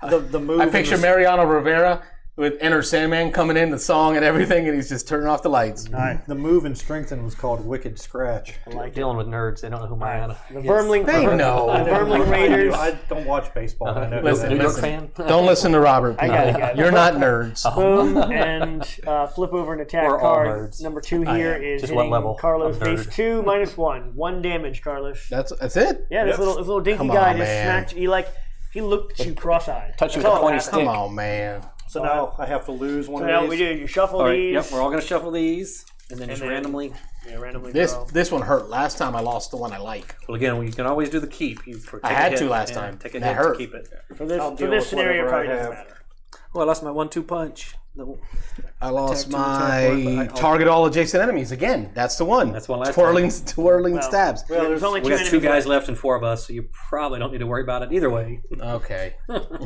The move. I and picture the- Mariano Rivera with Enter Sandman coming in, the song and everything, and he's just turning off the lights. The move and strengthen was called Wicked Scratch. Dealing with nerds, they don't know who Mariana The Vermling. They know. The Vermling Raiders. I don't watch baseball. I know Listen, New that. York listen. fan? Don't listen to Robert. I got it, people. got it. You're not nerds. Boom and flip over an attack We're all card. nerds. Number 2 here is Just hitting what level Carlos of base nerd? 2 -1. 1 damage, Carlos. That's it. Yeah, this little dinky Come guy on, just man. smacked. He looked at you cross-eyed. Touch you That's with a all pointy that stick. Come on, man. So now I have to lose one So of now these. we do. You shuffle All right, these. yep, we're all going to shuffle these and then just then- randomly. Yeah, randomly This draw. this one hurt. Last time I lost the one I like. Well, again, you can always do the keep. I had to last time. Take a That hit hurt. to keep it. For this, I'll for deal this with scenario, it whatever I probably doesn't have. matter. Oh, I lost my 1-2 punch. I lost Attack to attack, my but target all adjacent enemies again. That's the one. That's one last twirling stabs. Well, there's only We two got 2 enemies guys left and 4 of us, so you probably don't need to worry about it either way. Okay,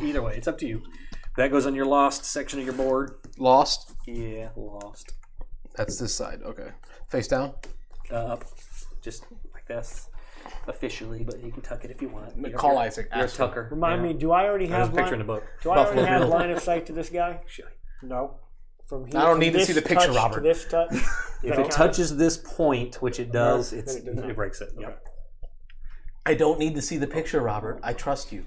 Either way, it's up to you. That goes on your lost section of your board. lost. Yeah, lost. That's this side. Okay, face down. Up, just like this, officially, but you can tuck it if you want. Call Isaac. You're a Ask him. tucker. Remind me, do I already There's a have picture in the book. Do I already Buffalo have Bill. line of sight to this guy? No. From I don't need to this see the picture, touch Robert. To this touch. If it touches this point, which it does, then it does not. it breaks it. Yeah. I don't need to see the picture, Robert. I trust you.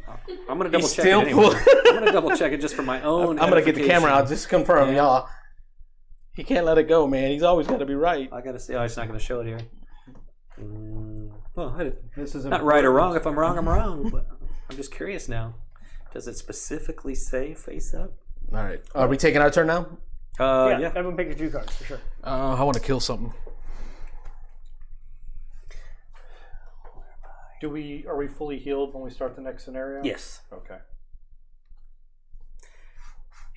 I'm gonna double check still it anyway. pull- I'm gonna double check it just for my own. I'm gonna get the camera out edification. just to confirm, Yeah. y'all. He can't let it go, man. He's always got to be right. I gotta see. Oh, it's not gonna show it here. Well, This is not right or wrong. If I'm wrong, I'm wrong. But I'm just curious now. Does it specifically say face up? All right. Are we taking our turn now? Yeah. Everyone pick your 2 cards for sure. I want to kill something. Are we fully healed when we start the next scenario? Yes. Okay.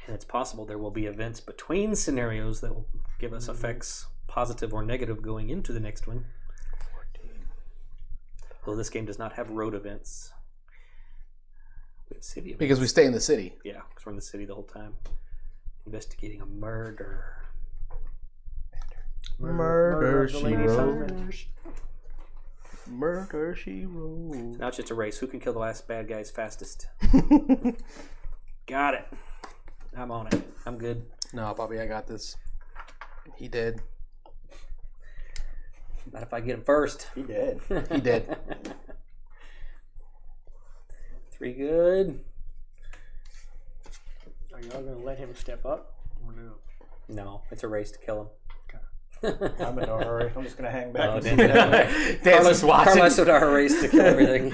And it's possible there will be events between scenarios that will give us effects, positive or negative, going into the next one. Though this game does not have road events. We have city events. Because we stay in the city. Yeah, because we're in the city the whole time. Investigating a murder. Murder, of the she lady's wrote. husband. Murder She Wrote. Now it's just a race. Who can kill the last bad guys fastest? Got it. I'm on it. I'm good. No, Bobby, I got this. He did. Not if I get him first. He did. He did. 3 good. Are y'all going to let him step up? Or no? No, it's a race to kill him. I'm in no hurry. I'm just going to hang back. Oh, and Dan- Dan's just watching. Carlos would our race to kill everything.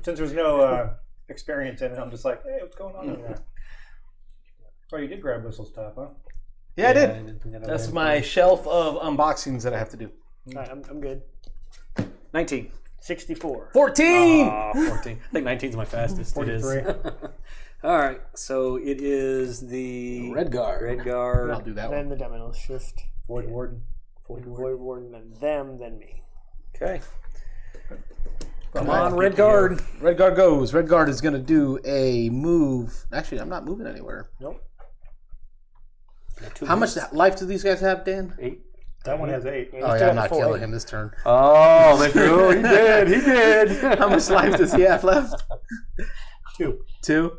Since there's no experience in it, I'm just like, hey, what's going on in there? Oh, you did grab Whistle's top, huh? Yeah, I did. That's my shelf of unboxings that I have to do. All right, I'm good. 19. 64. 14! 14. I think 19 is my fastest. 43. It is. All right, so it is the Red Guard. Red Guard. I'll do that Then one. the Domino's shift. Void Warden. Void Warden, then them, then me. Okay. Come on, on, Red Guard. Red Guard goes. Red Guard is going to do a move. Actually, I'm not moving anywhere. Nope. How much life do these guys have, Dan? 8. That one has 8. Oh, yeah, I'm not killing him this turn. Oh, he did. He did. How much life does he have left? 2. 2? You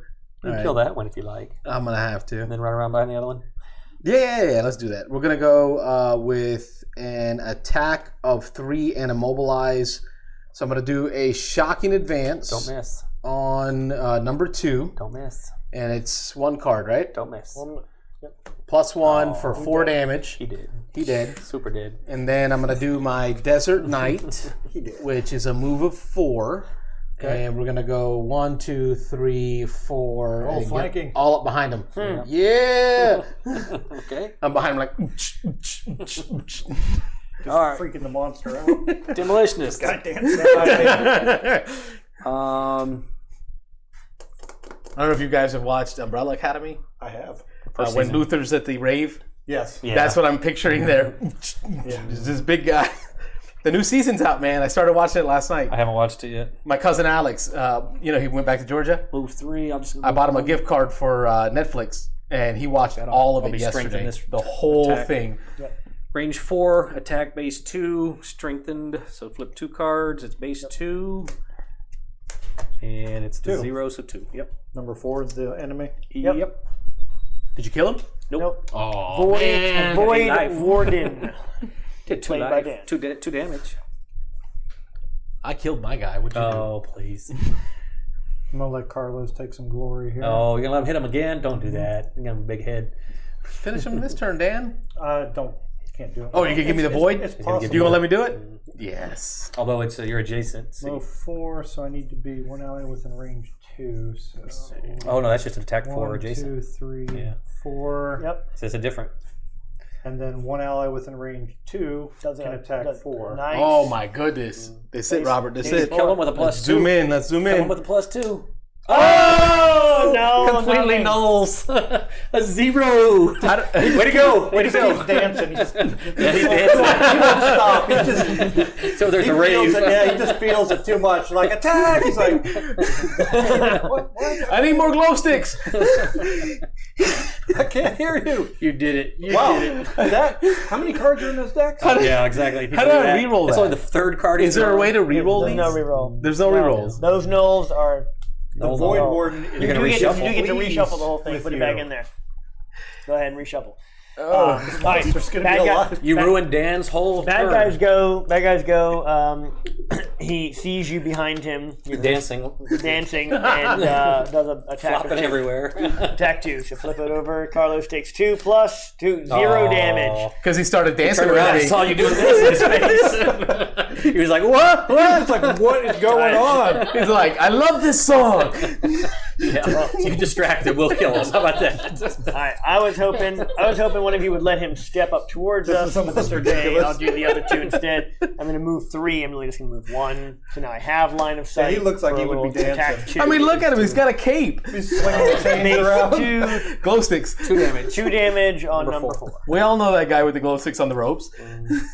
can Alright. kill that one if you like, I'm going to have to. and then run around behind the other one. Yeah, let's do that. We're going to go with an attack of 3 and immobilize. So I'm going to do a shocking advance Don't miss. on number 2. Don't miss. And it's 1 card, right? Don't miss. +1 for 4 damage. He did. He did. Super did. And then I'm going to do my Desert Knight, which is a move of 4. Okay. And we're going to go 1, 2, 3, 4. Oh, and get flanking. all up behind him. Yeah. Okay. I'm behind him like. All right. Freaking the monster out. Demolitionist. God damn. I don't know if you guys have watched Umbrella Academy. I have. When Luther's at the rave. Yes. Yeah. That's what I'm picturing there. Just this big guy. The new season's out, man. I started watching it last night. I haven't watched it yet. My cousin Alex, he went back to Georgia. Move 3. I'll just. I bought him a gift card for Netflix, and he watched all of I'll it be strengthened yesterday. this The whole attack. thing. Range 4, attack base 2, strengthened. So flip 2 cards. It's base 2. And it's the 2. 0, so 2. Yep. Number 4 is the enemy. Yep. Did you kill him? Nope. Oh, man. Void Knife. Warden. Did 2 Played by life. Dan. 2 damage. I killed my guy. What'd you Oh, please. I'm going to let Carlos take some glory here. Oh, you're going to let him hit him again? Don't do that. You got a big head. do? Finish him this turn, Dan. Don't. Can't do it. Oh, you can give me the void? It's You possible. gonna let me do it? Yes. Although it's you're adjacent. Low So 4, so I need to be 1 ally within range 2. So oh, no, that's just an attack 4 1, adjacent. 2, 3, Yeah. 4. Yep. So it's a different. And then 1 ally within range 2 can attack 4. Nice. Oh my goodness. That's it, Robert. That's it. Kill him with a plus Let's 2. zoom in. Let's zoom Kill him in. with a plus 2. Oh, no. Completely no. nulls. A 0. Way to go. Way to He's go. dancing. He's, Yeah, he's dancing. he won't stop. He just So there's he a feels rave. it. Yeah, he just feels it too much. Like attack. He's like, what? I need more glow sticks. I can't hear you. You did it. You Wow. did it. That. How many cards are in this deck? Yeah, exactly. How do I reroll It's that? only the 3rd card. Is there a way to reroll There's these? no reroll. There's no rerolls. Those nulls are. The No, Void no. Warden. Is You're gonna You reshuffle. get to Please reshuffle the whole thing. with Put it you. back in there. Go ahead and reshuffle. Oh. Nice. There's going to Bad be a guy- lot. You ruined Dan's whole Bad turn. guys go. Bad guys go. He sees you behind him. You're Dancing. dancing and does an attack. Flopping everywhere. Attack 2. So flip it over. Carlos takes 2 plus 2. 0 damage. Because he started dancing Turn around and already. saw you doing this in his face. He was like, what? What? It's like, what is going on? He's like, I love this song. Yeah, you distract him. We'll kill us. How about that? All right. I was hoping one of you would let him step up towards us. is the most Okay, ridiculous. I'll do the other 2 instead. I'm going to move 3. I'm really just going to move 1. So now I have line of sight. he looks like for he a would be little attack dancing. 2. I mean, look at him. He's got a cape. He's swinging the chains Base around. 2. Glow sticks. 2 damage. 2 damage on number 4. We all know that guy with the glow sticks on the ropes.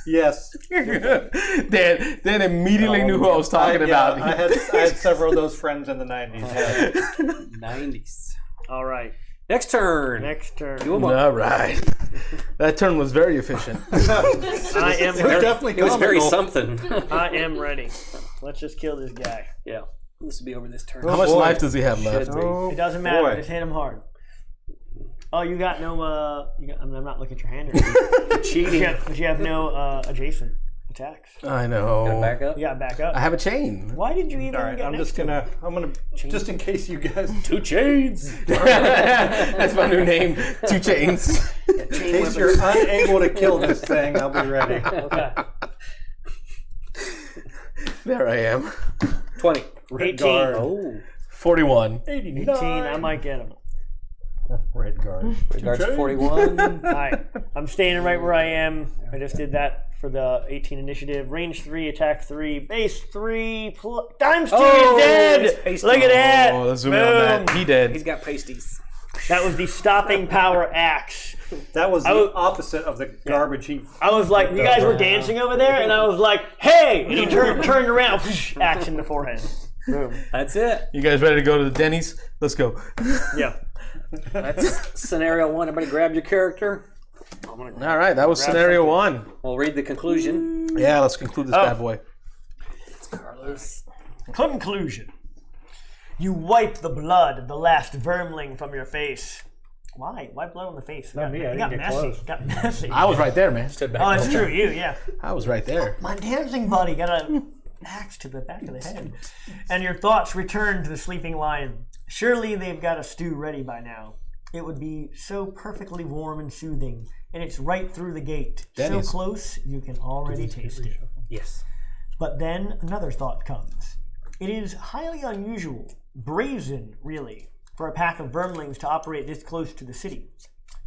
Yes. Dan immediately knew who I was talking about. I had several of those friends in the 90s. Yeah. 90s. All right. Next turn. Next turn. Do 'em up. All right. That turn was very efficient. I am It was ready. definitely It was very comical. something. I am ready. Let's just kill this guy. Yeah. This will be over this turn. How much life does he have left? It doesn't matter. Just hit him hard. Oh, you got no. I'm not looking at your hand. You're cheating. But you have no adjacent attacks. I know. Gotta back up. You got back up. I have a chain. Why did you even? All right, I'm gonna just in case you guys. 2 chains. That's my new name. 2 chains. In case you're unable to kill this thing, I'll be ready. Okay. There I am. 20. 18. Guard. Oh. 41. 18. I might get him. Red guard. Regards 41. All right. I'm staying right where I am. I just did that for the 18 initiative. Range 3, attack 3, base 3, times 2 Oh, is dead. he's pasty. Look at that. Oh, let's zoom in on that. Boom. He dead. He's got pasties. That was the stopping power axe. That was the opposite of the garbage he. I was like, you guys were dancing over there, and I was like, hey! And he turned around, axe in the forehead. Boom. That's it. You guys ready to go to the Denny's? Let's go. Yeah. That's scenario 1. Everybody grab your character. All right, that was scenario 1. We'll read the conclusion. Yeah, let's conclude this bad boy. Carlos. Conclusion. You wipe the blood of the last vermling from your face. Why? Why blood on the face? Not me, I It didn't got get messy. close. It got messy. I was right there, man. Oh, it's true. You, yeah. I was right there. My dancing buddy got an axe to the back of the head. And your thoughts return to the sleeping lion. Surely they've got a stew ready by now. It would be so perfectly warm and soothing, and it's right through the gate. Denny's. So close, you can already taste it. Yes. But then another thought comes. It is highly unusual, brazen, really, for a pack of vermlings to operate this close to the city.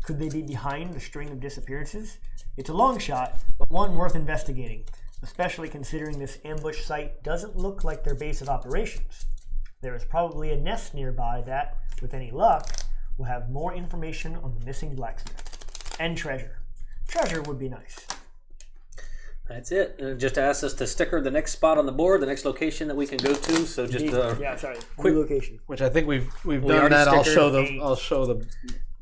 Could they be behind the string of disappearances? It's a long shot, but one worth investigating, especially considering this ambush site doesn't look like their base of operations. There is probably a nest nearby that, with any luck, will have more information on the missing blacksmith. And treasure. Treasure would be nice. That's it. And it just asks us to sticker the next spot on the board, the next location that we can go to. So just Quick location. Which I think we've done already that. I'll stickered show the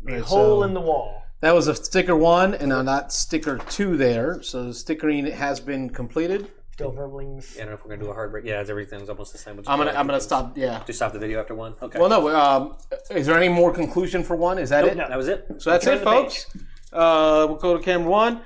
A hole in the wall. That was a sticker 1, and now not sticker 2 there. So the stickering has been completed. Still vermlings. I don't know if we're gonna do a hard break. Yeah, everything's almost the same. I'm gonna stop. Yeah. Just stop the video after 1. Okay. Well, no. Is there any more conclusion for 1? Is that it? No. That was it. So that's Turn it, the folks. We'll go to camera 1.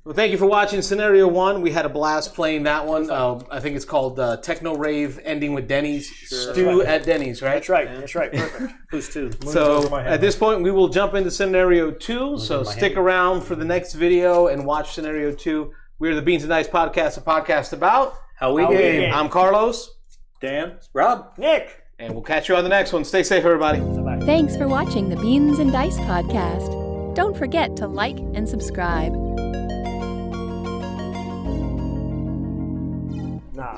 Well, thank you for watching scenario 1. We had a blast playing that one. I think it's called Techno Rave, ending with Denny's. Stew at Denny's, right? That's right. That's right. Perfect. Who's 2? So at this point, we will jump into scenario 2. So stick around for the next video and watch scenario 2. We're the Beans and Dice Podcast, a podcast about How we game. I'm Carlos, Dan? Rob. Nick. and we'll catch you on the next one. Stay safe, everybody. Thanks for watching the Beans and Dice podcast. Don't forget to like and subscribe.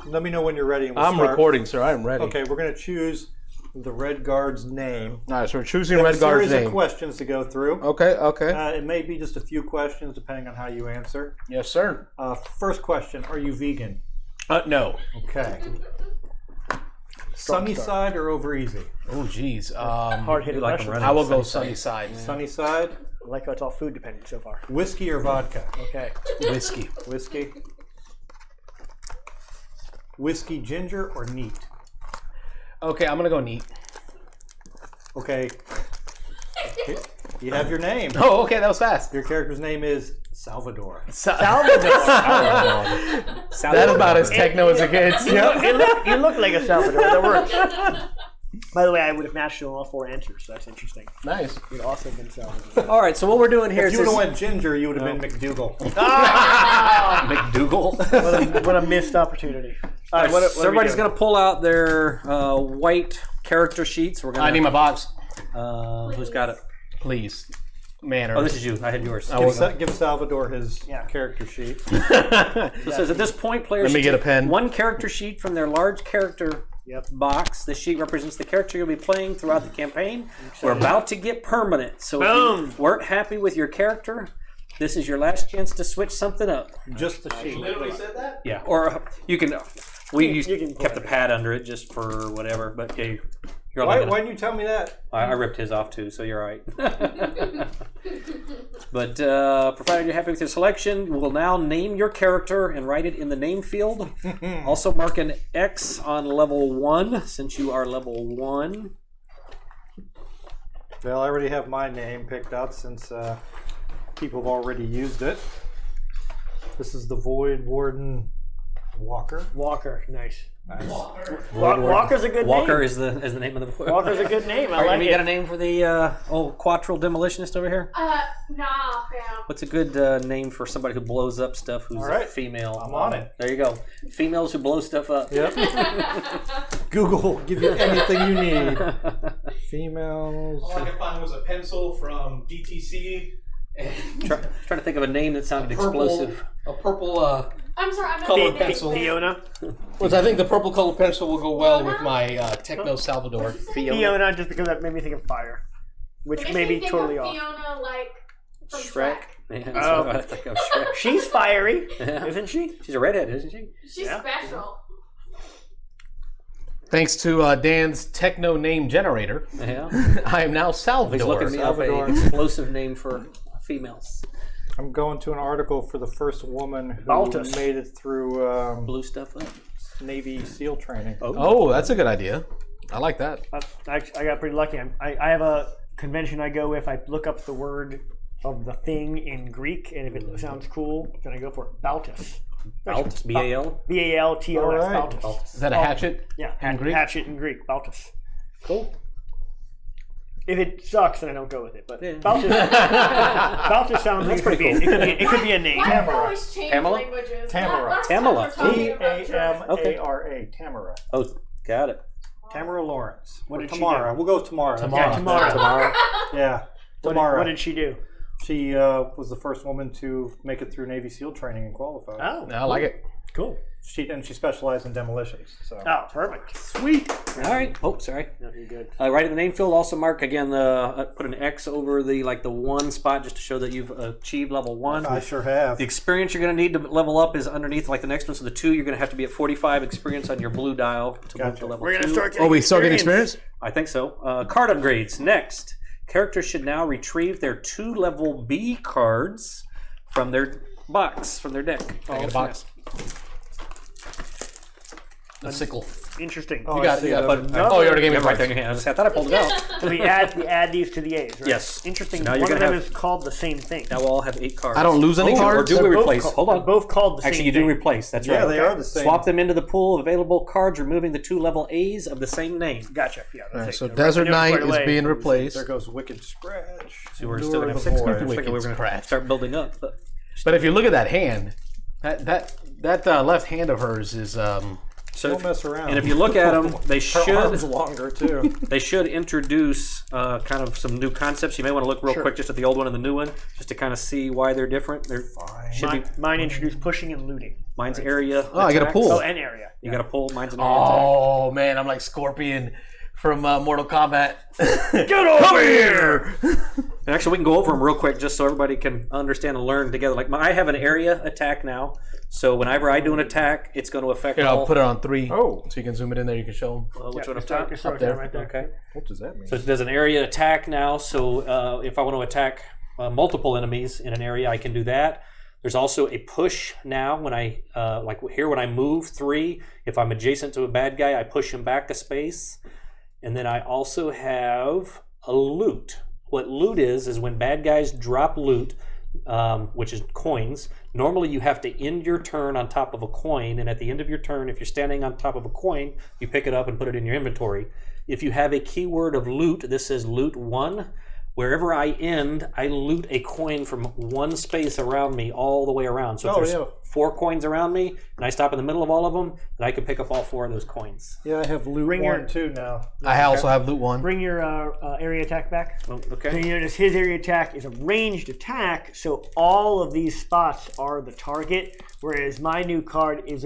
Let me know when you're ready. And we'll I'm start. recording, sir. I'm ready. Okay, we're going to choose the Red Guard's name. All right, so we're choosing We have Red Guard's a series name. of questions to go through. Okay. It may be just a few questions depending on how you answer. Yes, sir. First question, are you vegan? No. Okay. Sunny side or over easy? Oh, geez. Hard hitting like question. them I will go sunny side. Sunny side. I like how it's all food dependent so far. Whiskey or vodka? Okay. Whiskey. Whiskey. Whiskey ginger or neat? Okay, I'm gonna go neat. Okay. You have your name. Oh, okay, that was fast. Your character's name is Salvador. That about as techno as it gets. You look like a Salvador. That works. By the way, I would have matched you on all 4 answers, so that's interesting. Nice. You'd also been Salvador. All right. So what we're doing here If is you would have went ginger, you would have been McDougal. McDougal. What a missed opportunity. All right, so everybody's going to pull out their white character sheets. We're gonna, I need my box. Who's got it? Please. Manner. Oh, this is you. I had yours. Give Salvador his character sheet. So it says at this point, players Let me should get a take pen. 1 character sheet from their large character box. The sheet represents the character you'll be playing throughout the campaign. We're about to get permanent. So if you weren't happy with your character, this is your last chance to switch something up. Just the sheet. said that? Yeah, or you can. We kept the pad under it just for whatever. But yeah, You're Why only didn't you tell me that? I ripped his off too, so you're all right. But provided you're happy with your selection, you will now name your character and write it in the name field. Also mark an X on level 1 since you are level 1. Well, I already have my name picked out since people have already used it. This is the Void Warden Walker. Walker, nice. Walker. Walker's a good Walker name. is the name of the Walker's a good name. I like you it. got a name for the old Quattro demolitionist over here? Nah, fam. What's a good name for somebody who blows up stuff who's All right. a female? I'm on it. There you go. Females who blow stuff up. Yep. Google will give you anything you need. Females. All I could find was a pencil from DTC. Trying to think of a name that sounded explosive. A purple I'm sorry, I'm not colored saying pencil. Fiona. Which I think the purple colored pencil will go well with my Techno Salvador. Fiona, just because that made me think of fire. Which may be totally off. Fiona, like, from Shrek. Shrek. Yeah, that's what I think of Shrek. She's fiery, Yeah. isn't she? She's a redhead, isn't she? She's special. Thanks to Dan's Techno name generator, Yeah. I am now He's Salvador. looking me up Salvador. an explosive name for females. I'm going to an article for the first woman who Baltus. made it through Blue stuff up. Navy SEAL training. Oh, that's a good idea. I like that. I got pretty lucky. I have a convention I go with. I look up the word of the thing in Greek, and if it sounds cool, then I go for it. Baltus. Baltus, B-A-L? B-A-L-T-O-S, All right. Baltus. Is that a hatchet? Yeah, in Greek? hatchet in Greek, Baltus. Cool. If it sucks, then I don't go with it. But Yeah. Baltus, Baltus sounds like it could be a name. Why do you always change Tamara? languages? Tamara. Last time we were talking about Shrek. Tamara. Tamara. Oh, got it. Tamara Lawrence. What did she Tamara. do? We'll go with Tamara. Tamara. Tamara. Yeah. What Tamara. did she do? She was the first woman to make it through Navy SEAL training and qualify. Oh, I like it. cool. She specialized in demolitions. So. Oh, perfect. Sweet. All right. Oh, sorry. No, you're good. Right in the name field, also mark again put an X over the one spot just to show that you've achieved level 1. I sure have. The experience you're going to need to level up is underneath like the next one. So the 2, you're going to have to be at 45 experience on your blue dial to move to level We're 2. gonna start getting Oh, we still getting experience? I think so. Card upgrades. Next, characters should now retrieve their 2 level B cards from their box, from their deck. I got a box. The sickle. Interesting. Oh, You got I see it. it. Oh, you already gave me Yeah, a right price. there in your hand. I thought I pulled it out. So we add these to the A's, right? Yes. Interesting. So now you're One of gonna them have- is called the same thing. Now we'll all have 8 cards. I don't lose any Or cards? do we They're both replace? called- Hold they're on. both called the same Actually, you thing. do replace. That's Yeah, right. they are the same. Swap them into the pool of available cards, removing the 2 level A's of the same name. Gotcha. Yeah. All right, That's so it. Desert Right, I Knight knew it is right away. being replaced. There goes Wicked Scratch. So we're Lure still going to of have the 6 Void. cards. I think we were going Scratch. to start building up. But if you look at that hand, that left hand of hers is So Don't mess around. And if you look at them, they Her arm's should longer too. introduce kind of some new concepts. You may want to look real quick just at the old one and the new one, just to kind of see why they're different. They're should be Mine introduced pushing and looting. mine's area. Oh, I get a attacks. pull. Oh, an area. You got a pull. Mine's an area. attack. oh man, I'm like Scorpion from Mortal Kombat. Get over here! And actually, we can go over them real quick just so everybody can understand and learn together. Like I have an area attack now, so whenever I do an attack, it's going to affect Here, all. I'll put it on 3. Oh. so you can zoom it in there. You can show them. Which Yeah, one up just top? start Up there. right there. Okay. What does that mean? So it does an area attack now. So if I want to attack multiple enemies in an area, I can do that. There's also a push now when I like here when I move 3. If I'm adjacent to a bad guy, I push him back a space. And then I also have a loot. What loot is when bad guys drop loot, which is coins. Normally you have to end your turn on top of a coin, and at the end of your turn, if you're standing on top of a coin, you pick it up and put it in your inventory. If you have a keyword of loot, this says loot 1. Wherever I end, I loot a coin from one space around me all the way around. So if there's 4 coins around me, and I stop in the middle of all of them, then I can pick up all 4 of those coins. Yeah, I have loot Bring 1 your- too now. I also have loot 1. Bring your area attack back. Oh, So okay. you notice his area attack is a ranged attack, so all of these spots are the target. Whereas my new card is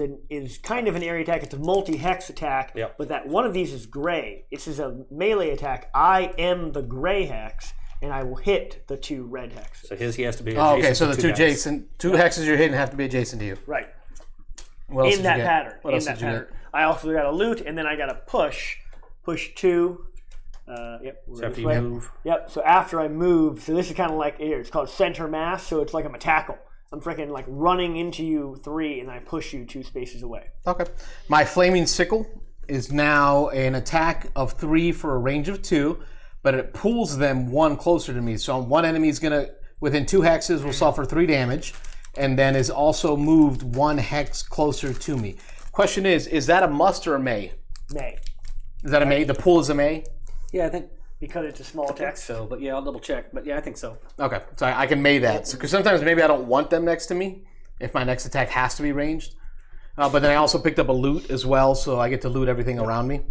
kind of an area attack. It's a multi-hex attack, Yep. but that one of these is gray. This is a melee attack. I am the gray hex, and I will hit the 2 red hexes. So he has to be Oh, adjacent okay, so to the 2 2 guys. adjacent, 2 hexes you're hitting have to be adjacent to you. Right. What else In did you that get? pattern. What In else that did you pattern. I also got a loot, and then I got a push 2, Yep. So after this you way. move. Yep. So after I move, so this is kind of like here. It's called center mass. So it's like I'm a tackle. I'm freaking like running into you 3, and I push you 2 spaces away. Okay. My flaming sickle is now an attack of 3 for a range of 2, but it pulls them 1 closer to me. So one enemy is gonna within 2 hexes will suffer 3 damage, and then is also moved 1 hex closer to me. Question is that a must or a may? May. Is that a may? The pull is a may? Yeah, I think Because it's a small text. so. But yeah, I'll double check. But yeah, I think so. Okay, so I can may that. Because sometimes maybe I don't want them next to me if my next attack has to be ranged. But then I also picked up a loot as well, so I get to loot everything around me.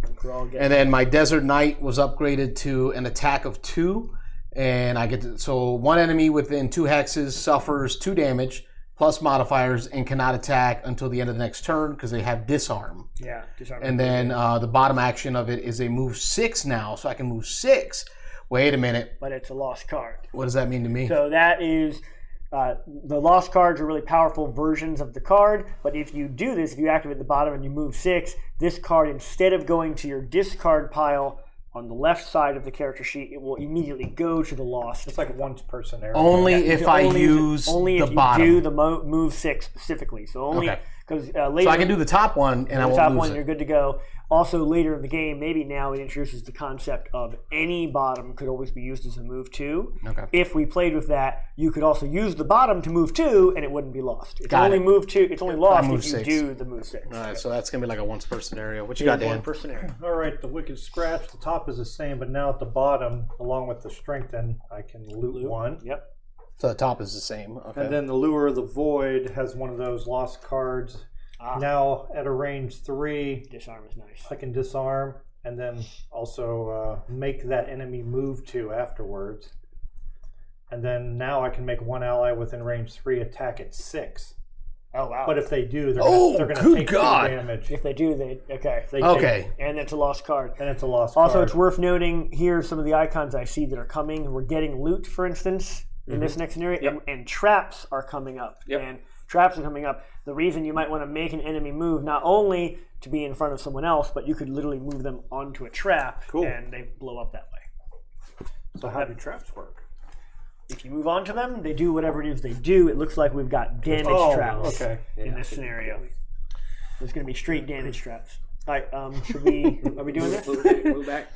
And then my Desert Knight was upgraded to an attack of 2. And I get to, so one enemy within 2 hexes suffers 2 damage plus modifiers and cannot attack until the end of the next turn because they have disarm. Yeah, disarm. And then the bottom action of it is a move 6 now, so I can move 6. Wait a minute. But it's a lost card. What does that mean to me? So that is the lost cards are really powerful versions of the card. But if you do this, if you activate the bottom and you move 6, this card, instead of going to your discard pile on the left side of the character sheet, it will immediately go to the lost. It's like once per scenario. Only if I use only the if you bottom. do the move 6 specifically. So only Okay. because later. So I can do the top one and I the won't top lose one, it. you're good to go. Also, later in the game, maybe now it introduces the concept of any bottom could always be used as a move 2. Okay. If we played with that, you could also use the bottom to move 2, and it wouldn't be lost. It's Got only it. move 2. It's only lost move if you 6. do the move 6. All right, so that's going to be like a once per scenario. What you got, Dan? 1 per scenario. All right, the Wicked Scratch, the top is the same, but now at the bottom, along with the Strengthen, I can loot 1. Yep. So the top is the same. Okay. And then the Lure of the Void has one of those lost cards. Now at a range 3, Disarm is nice. I can disarm and then also make that enemy move 2 afterwards. And then now I can make 1 ally within range 3 attack at 6. Oh, wow. But if they do, they're Oh, going to good take God. 2 damage. If they do, they okay. They Okay. And it's a lost card. And it's a lost Also, card. it's worth noting, here are some of the icons I see that are coming. We're getting loot, for instance, in this next scenario, and traps are coming up. Yep. And traps are coming up. The reason you might want to make an enemy move, not only to be in front of someone else, but you could literally move them onto a trap, and they blow up that way. So how do traps work? If you move onto them, they do whatever it is they do. It looks like we've got damage traps in this scenario. There's going to be straight damage traps. All right, are we doing this? Move back.